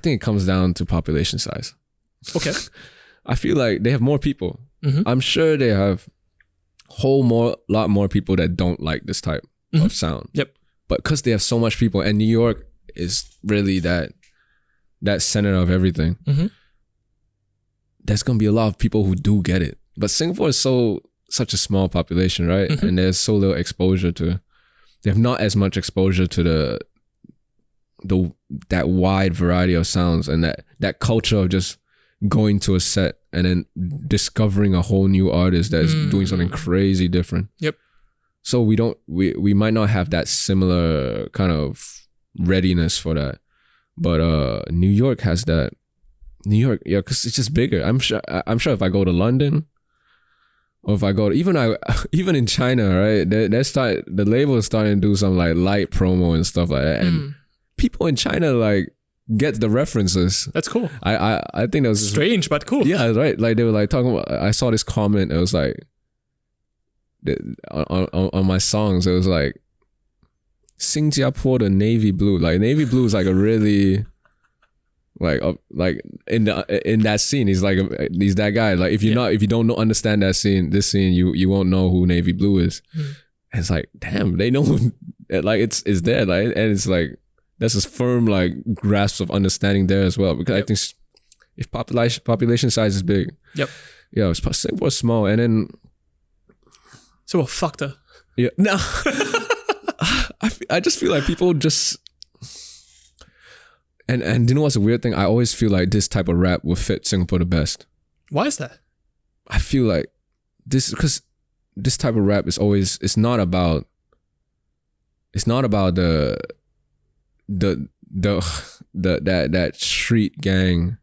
it comes down to population size. Okay. I feel like they have more people. I'm sure they have lot more people that don't like this type of sound. Yep. But because they have so much people, and New York is really that center of everything, there's gonna be a lot of people who do get it. But Singapore is such a small population, right? And there's so little exposure to. They have not as much exposure to that wide variety of sounds and that culture of just going to a set and then discovering a whole new artist that's doing something crazy different. Yep. So we might not have that similar kind of readiness for that. But New York has that. New York, yeah, because it's just bigger. I'm sure if I go to London, or if I go to, even in China, right? The label is starting to do some like light promo and stuff like that, and people in China like get the references. That's cool. I think that was strange, but cool. Yeah, right. Like they were like talking about. I saw this comment. It was like on my songs. It was like 新加坡的 navy blue. Like navy blue is like a really like in that scene. He's that guy. Like if you don't understand this scene, you won't know who navy blue is. And it's like, damn, they know. Like it's there. Like, and it's like there's this firm like grasp of understanding there as well. Because I think if population size is big, yeah, Singapore small, and then so what fucked her? Yeah, no. I just feel like people just and you know what's a weird thing? I always feel like this type of rap will fit Singapore the best. Why is that? I feel like because this type of rap is always it's not about that street gang.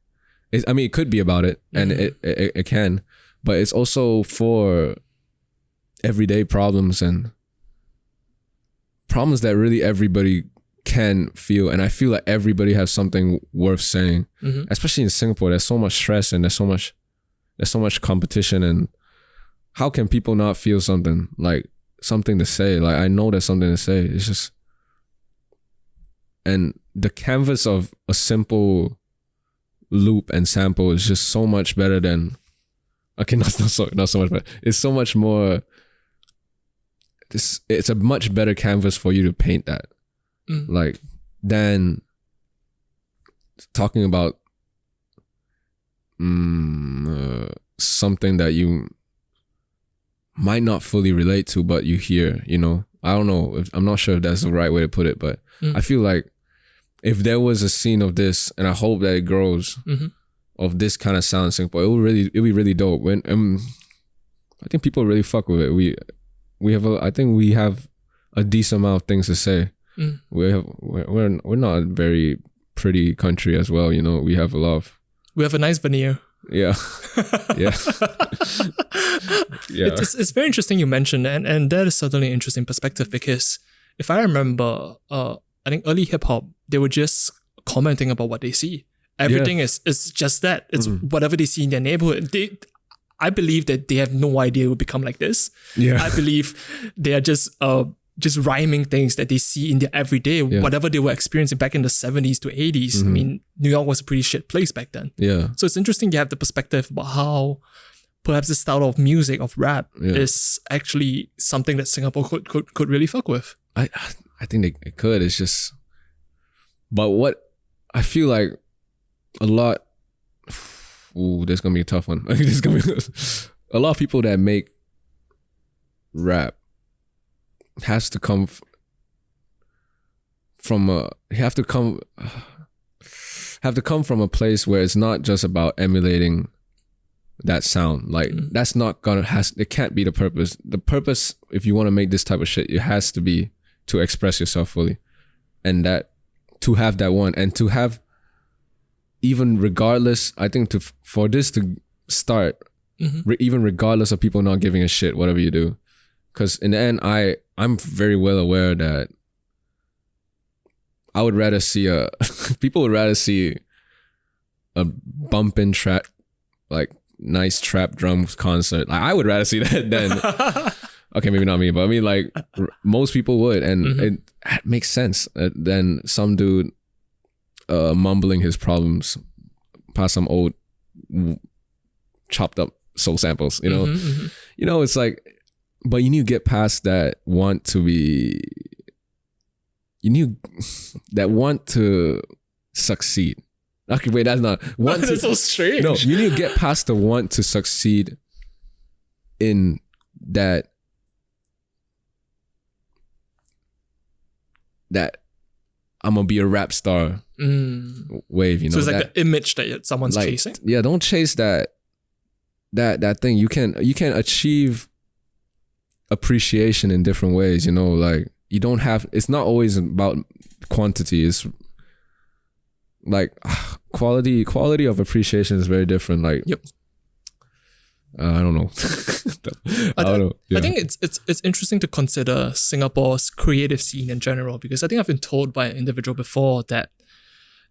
I mean, it could be about it, and it can, but it's also for everyday problems and problems that really everybody can feel. And I feel like everybody has something worth saying, especially in Singapore. There's so much stress and there's so much competition, and how can people not feel something to say? Like, I know there's something to say. It's just, and the canvas of a simple loop and sample is just so much better than, okay, not so much better. It's so much more, it's a much better canvas for you to paint that. Like, than talking about something that you might not fully relate to, but you hear, you know. I don't know, I'm not sure if that's the right way to put it, but I feel like if there was a scene of this, and I hope that it grows, of this kind of sound in Singapore, it'll be really dope. When I think people really fuck with it. I think we have a decent amount of things to say. We're not a very pretty country as well, you know. We have a nice veneer. Yeah. Yeah. Yeah. It's very interesting you mentioned, and that is certainly an interesting perspective, because if I remember, I think early hip hop, they were just commenting about what they see. Everything is just that. It's whatever they see in their neighborhood. I believe that they have no idea it will become like this. Yeah. I believe they are just rhyming things that they see in their everyday, whatever they were experiencing back in the 70s to 80s. I mean, New York was a pretty shit place back then. Yeah. So it's interesting to have the perspective about how perhaps the style of music, of rap, is actually something that Singapore could really fuck with. I think it could. It's just, but what I feel like a lot, there's gonna be a tough one. There's gonna be a lot of people that make rap has to come from a place where it's not just about emulating that sound. Like, that's not it can't be the purpose. The purpose, if you want to make this type of shit, it has to be to express yourself fully, and that to have that one, and to have, even regardless, I think for this to start, even regardless of people not giving a shit, whatever you do, because in the end, I'm very well aware that I would rather see people would rather see a bumping trap, like nice trap drums concert. Like, I would rather see that than, okay, maybe not me, but I mean, like, most people would, and it makes sense than some dude mumbling his problems past some old chopped up soul samples, you know. You know, it's like, but you need to get past that want to succeed. Okay, wait, that's not want that's so strange. No, you need to get past the want to succeed in that I'm gonna be a rap star wave, you know. So it's like the image that someone's chasing. Yeah, don't chase that thing. You can achieve appreciation in different ways, you know. Like, you don't have, it's not always about quantity. like quality of appreciation is very different. Like, Yep. I don't know. I don't know. Yeah. I think it's interesting to consider Singapore's creative scene in general, because I think I've been told by an individual before that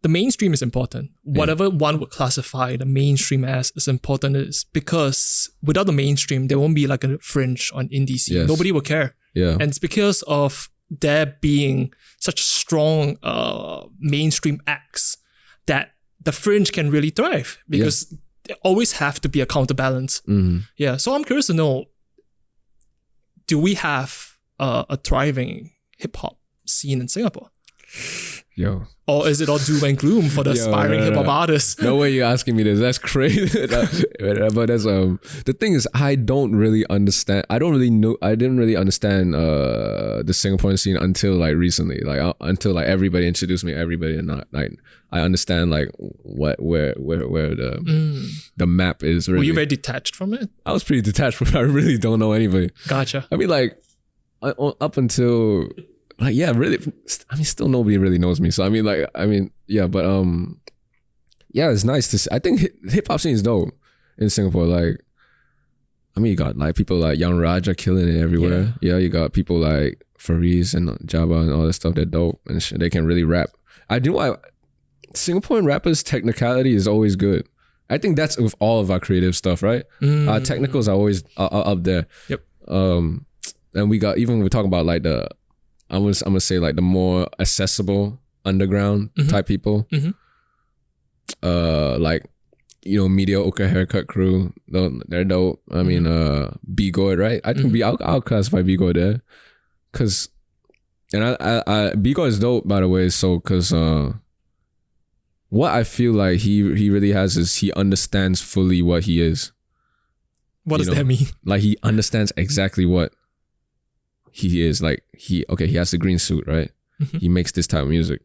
the mainstream is important. Whatever one would classify the mainstream as is important, is because without the mainstream, there won't be like a fringe on indie scene. Yes. Nobody will care. Yeah. And it's because of there being such strong mainstream acts that the fringe can really thrive, because there always have to be a counterbalance. Yeah. So I'm curious to know, do we have a thriving hip hop scene in Singapore? Yo. Or is it all doom and gloom for the aspiring hip hop artists? No way you're asking me this. That's crazy. But that's the thing is, I don't really understand. I didn't really understand the Singaporean scene until like recently. Like until like everybody introduced me to everybody, and I understand like where the map is. Really. Were you very detached from it? I was pretty detached from it. I really don't know anybody. Gotcha. I mean, like up until. Like, yeah, really, I mean, still nobody really knows me. So, I mean, yeah, but, yeah, it's nice to see. I think hip hop scene is dope in Singapore. Like, I mean, you got like people like Young Raja killing it everywhere. Yeah, you got people like Fariz and Jabba and all that stuff. They're dope and they can really rap. Singaporean rappers' technicality is always good. I think that's with all of our creative stuff, right? Our technicals are always up there. Yep. And we got, even we're talking about like I'm gonna say like the more accessible underground type people. Like, you know, Mediocre Haircut Crew, they're dope. I mean, B-Goy, right? I think I'll classify B-Goy there, cause, and I B-Goy is dope, by the way. So, cause what I feel like he really has is he understands fully what he is. What does that mean? Like, he understands exactly what he is. Like, he has the green suit, right? He makes this type of music.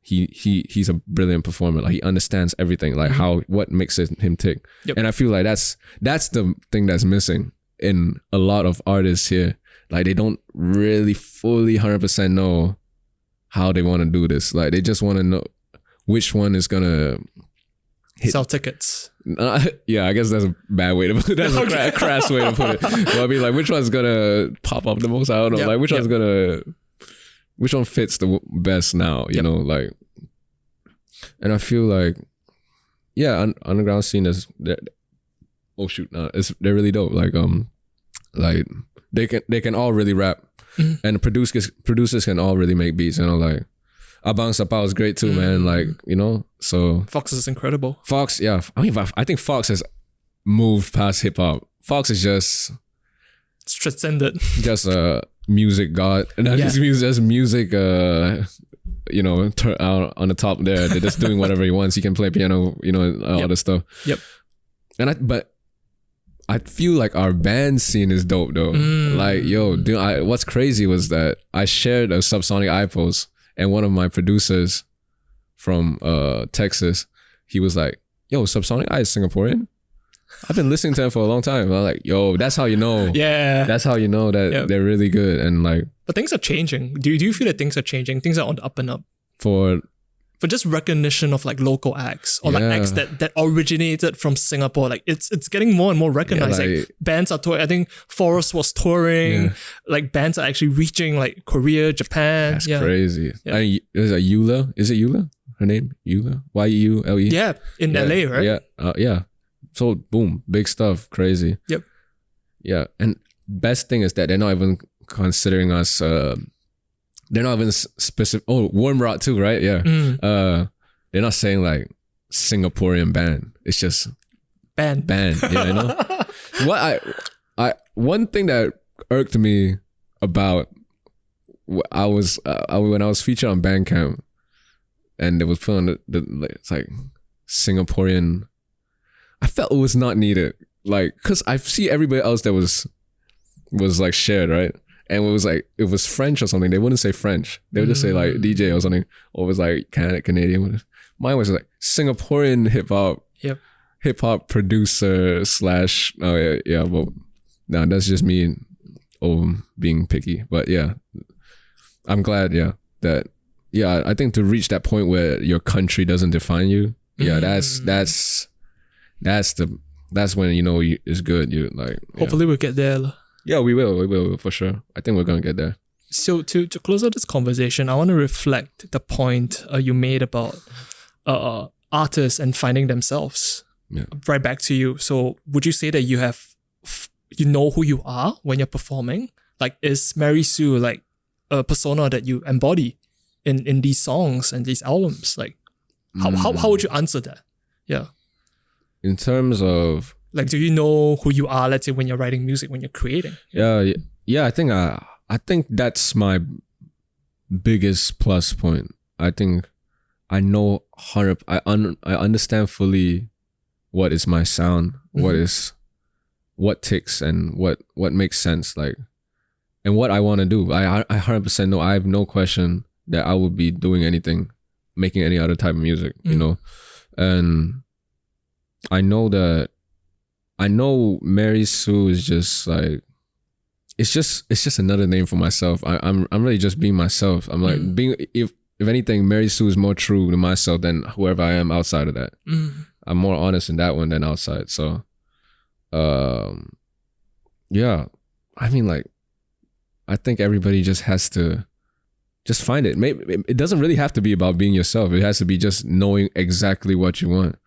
He's a brilliant performer. Like, he understands everything, like what makes him tick. Yep. And I feel like that's the thing that's missing in a lot of artists here. Like, they don't really fully 100% know how they want to do this. Like, they just want to know which one is gonna sell tickets. Yeah, I guess that's a bad way to put it. That's a crass way to put it. Well, I mean, like, which one's gonna pop up the most? I don't know. Like, which one fits the best now? You know, like, and I feel like, yeah, underground scene is. Oh shoot, they're really dope. Like they can all really rap, and the producers can all really make beats. You know, like. Abang Sapao is great too, man. Like, you know, so Fox is incredible. Fox, yeah. I mean, I think Fox has moved past hip hop. Fox is just transcended. Just a music god, and just music. You know, on the top there. They're just doing whatever he wants. He can play piano, you know, all this stuff. Yep. But I feel like our band scene is dope though. Like, yo, dude, what's crazy was that I shared a Subsonic iPost. And one of my producers from Texas, he was like, yo, Subsonic I is Singaporean. I've been listening to them for a long time. I was like, yo, that's how you know. Yeah. That's how you know that they're really good. And like, but things are changing. Do you feel that things are changing? Things are on the up and up. For just recognition of like local acts or like acts that originated from Singapore. Like it's getting more and more recognized. Yeah, like bands are touring. I think Forrest was touring. Yeah. Like bands are actually reaching like Korea, Japan. That's crazy. Yeah. Is it Eula? Is it Eula? Her name? Eula? Y-E-U-L-E? Yeah. In LA, right? Yeah. Yeah. So boom, big stuff. Crazy. Yep. Yeah. And best thing is that they're not even considering us they're not even specific. Oh, Warm Rot too, right? Yeah. They're not saying like Singaporean band. It's just band. Yeah, you know. One thing that irked me about when I was featured on Bandcamp, and it was put on it's like Singaporean. I felt it was not needed, like, cause I see everybody else that was like shared, right? And it was like, it was French or something. They wouldn't say French. They would just say like DJ or something. Or it was like Canadian. Mine was like Singaporean hip hop. Yep. Hip hop producer / well, no, that's just me being picky. But yeah, I'm glad, that yeah, I think to reach that point where your country doesn't define you, yeah, that's when you know it's good. You like hopefully we'll get there. Yeah, we will for sure. I think we're gonna get there. So to close out this conversation, I want to reflect the point you made about artists and finding themselves. Yeah. Right back to you. So would you say that you know who you are when you're performing? Like, is marysue like a persona that you embody in these songs and these albums? Like, how would you answer that? Yeah. In terms of like, do you know who you are? Let's say when you're writing music, when you're creating. Yeah. I think that's my biggest plus point. I think I know I understand fully what is my sound, what ticks and what makes sense, like, and what I want to do. I 100% know. I have no question that I would be doing anything, making any other type of music, you know, and I know marysue is just like, it's just another name for myself. I'm really just being myself. I'm like being, if anything, marysue is more true to myself than whoever I am outside of that. I'm more honest in that one than outside. So, yeah, I mean, like, I think everybody just has to just find it. Maybe it doesn't really have to be about being yourself. It has to be just knowing exactly what you want.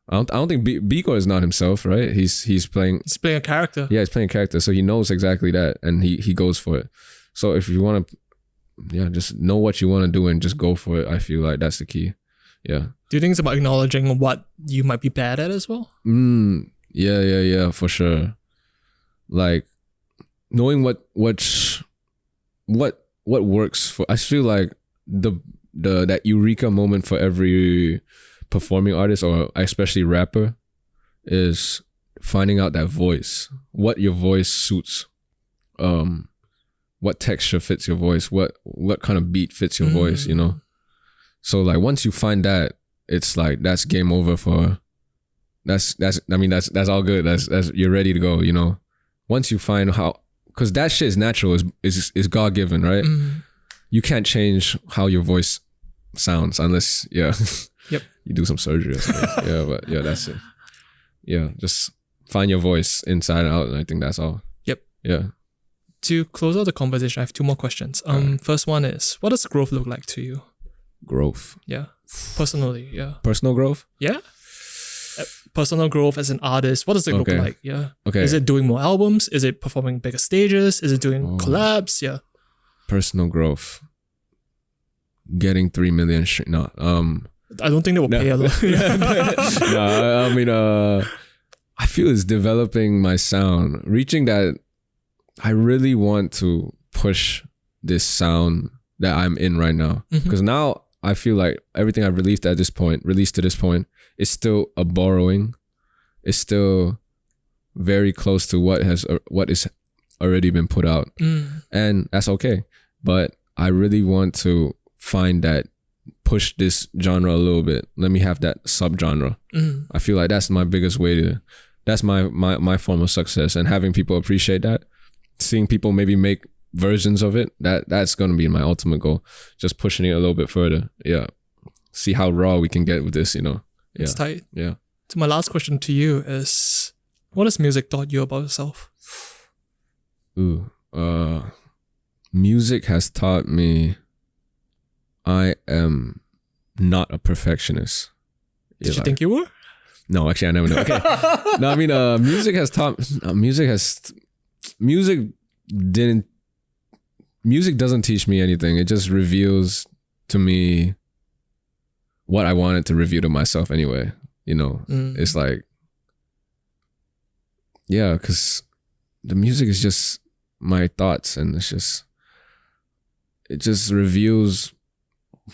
I don't think Biko is not himself, right? He's playing a character. Yeah, he's playing a character, so he knows exactly that, and he goes for it. So if you want to, yeah, just know what you want to do and just go for it. I feel like that's the key. Yeah. Do you think it's about acknowledging what you might be bad at as well? Yeah, for sure. Like knowing what works for. I feel like that eureka moment for every performing artist, or especially rapper, is finding out that voice, what your voice suits, what texture fits your voice, what kind of beat fits your voice, you know. So like once you find that, it's like that's game over for. That's all good. That's you're ready to go, you know. Once you find how, because that shit is natural, is God given, right? You can't change how your voice sounds unless Yep. you do some surgery or something. Yeah, but yeah, that's it. Yeah, just find your voice inside and out, and I think that's all. Yep. Yeah. To close out the conversation, I have two more questions. First one is, what does growth look like to you? Growth. Yeah. Personally, yeah. Personal growth? Yeah. Personal growth as an artist, what does it look like? Yeah. Okay. Is it doing more albums? Is it performing bigger stages? Is it doing collabs? Yeah. Personal growth. Getting 3 million no. I don't think they will pay a lot. No, I mean, I feel it's developing my sound, reaching that. I really want to push this sound that I'm in right now, because now I feel like everything I've released to this point is still a borrowing. It's still very close to what is already been put out, and that's okay. But I really want to find that, push this genre a little bit. Let me have that subgenre. I feel like that's my biggest way to. That's my form of success, and having people appreciate that, seeing people maybe make versions of it, that's gonna be my ultimate goal. Just pushing it a little bit further. Yeah. See how raw we can get with this, you know. Yeah. It's tight. Yeah. So my last question to you is, what has music taught you about yourself? Music has taught me I am not a perfectionist. Did you think you were? No, actually, I never know. Okay. No, I mean, music doesn't teach me anything. It just reveals to me what I wanted to reveal to myself anyway. You know, it's like, yeah, because the music is just my thoughts, and it just reveals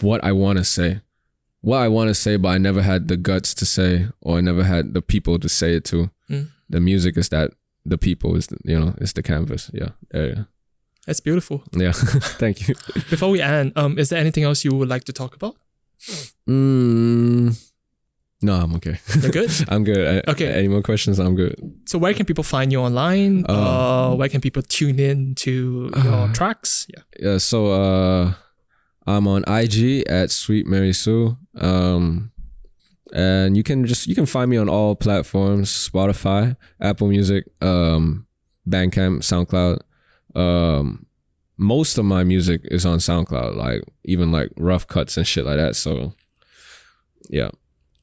what I want to say. What I want to say, but I never had the guts to say, or I never had the people to say it to. The music is that, the people is, it's the canvas. Yeah. That's beautiful. Yeah. Thank you. Before we end, is there anything else you would like to talk about? No, I'm okay. You're good? I'm good. Okay. Any more questions? I'm good. So where can people find you online? Where can people tune in to your tracks? Yeah. Yeah. So I'm on IG at Sweet Marysue. And you can find me on all platforms: Spotify, Apple Music, Bandcamp, SoundCloud. Most of my music is on SoundCloud, like even like rough cuts and shit like that. So yeah,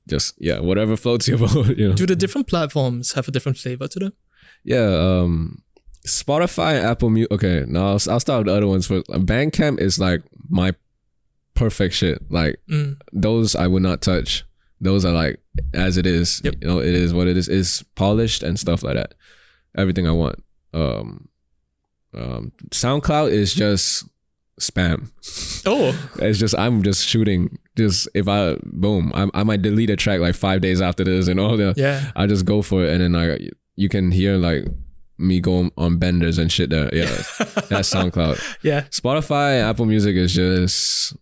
just whatever floats your boat. You know. Do the different platforms have a different flavor to them? Yeah, Spotify and Apple Music. Okay, now I'll start with the other ones first. Bandcamp is like my perfect shit. Like those I would not touch. Those are like as it is. Yep. You know, it is what it is. It's polished and stuff like that. Everything I want. SoundCloud is just spam. Oh, It's just I'm just shooting. Just if I might delete a track like 5 days after this and all that. yeah. I just go for it, and then you can hear like me going on benders and shit there. Yeah, that's SoundCloud. Yeah. Spotify, Apple Music is just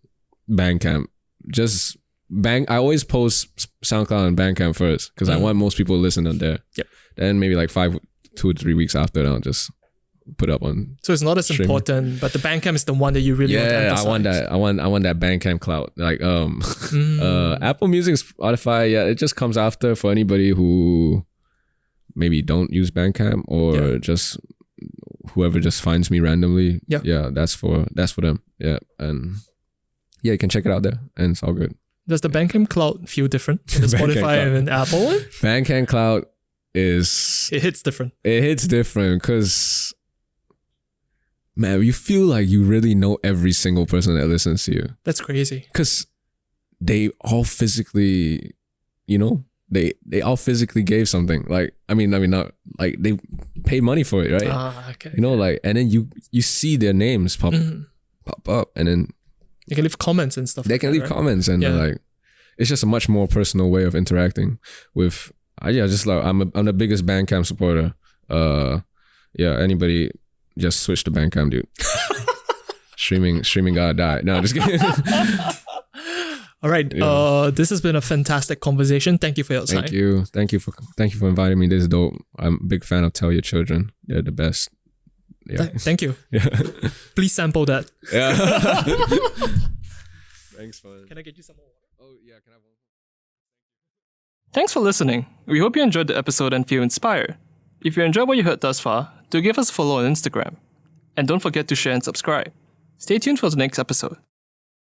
Bandcamp. Just I always post SoundCloud and Bandcamp first because I want most people to listen on there. Yep. Then maybe like 2 or 3 weeks after, I'll just put up on. So it's not as streaming. important, but the Bandcamp is the one that you really want to emphasize. I want that. I want that Bandcamp clout. Like Apple Music, Spotify. Yeah, it just comes after for anybody who maybe don't use Bandcamp or just whoever just finds me randomly. Yeah, that's for them. Yeah, and you can check it out there, and it's all good. Does the Bandcamp cloud feel different than the Spotify and Apple one? Bandcamp cloud it hits different. It hits different because, man, you feel like you really know every single person that listens to you. That's crazy. Because they all physically, they all physically gave something. Like, I mean, not like they paid money for it, right? Okay. Like, and then you see their names pop up, and then they can leave comments and stuff. They can leave comments, and like, it's just a much more personal way of interacting with. Just like I'm the biggest Bandcamp supporter. Anybody just switch to Bandcamp, dude. streaming gotta die. No, just kidding. All right. This has been a fantastic conversation. Thank you for your time. Thank you for inviting me. This is dope. I'm a big fan of Tell Your Children. They're the best. Yeah. Thank you. Yeah. Please sample that. Yeah. Thanks, man. Can I get you some more water? Oh yeah, can I have one? Thanks for listening. We hope you enjoyed the episode and feel inspired. If you enjoyed what you heard thus far, do give us a follow on Instagram. And don't forget to share and subscribe. Stay tuned for the next episode.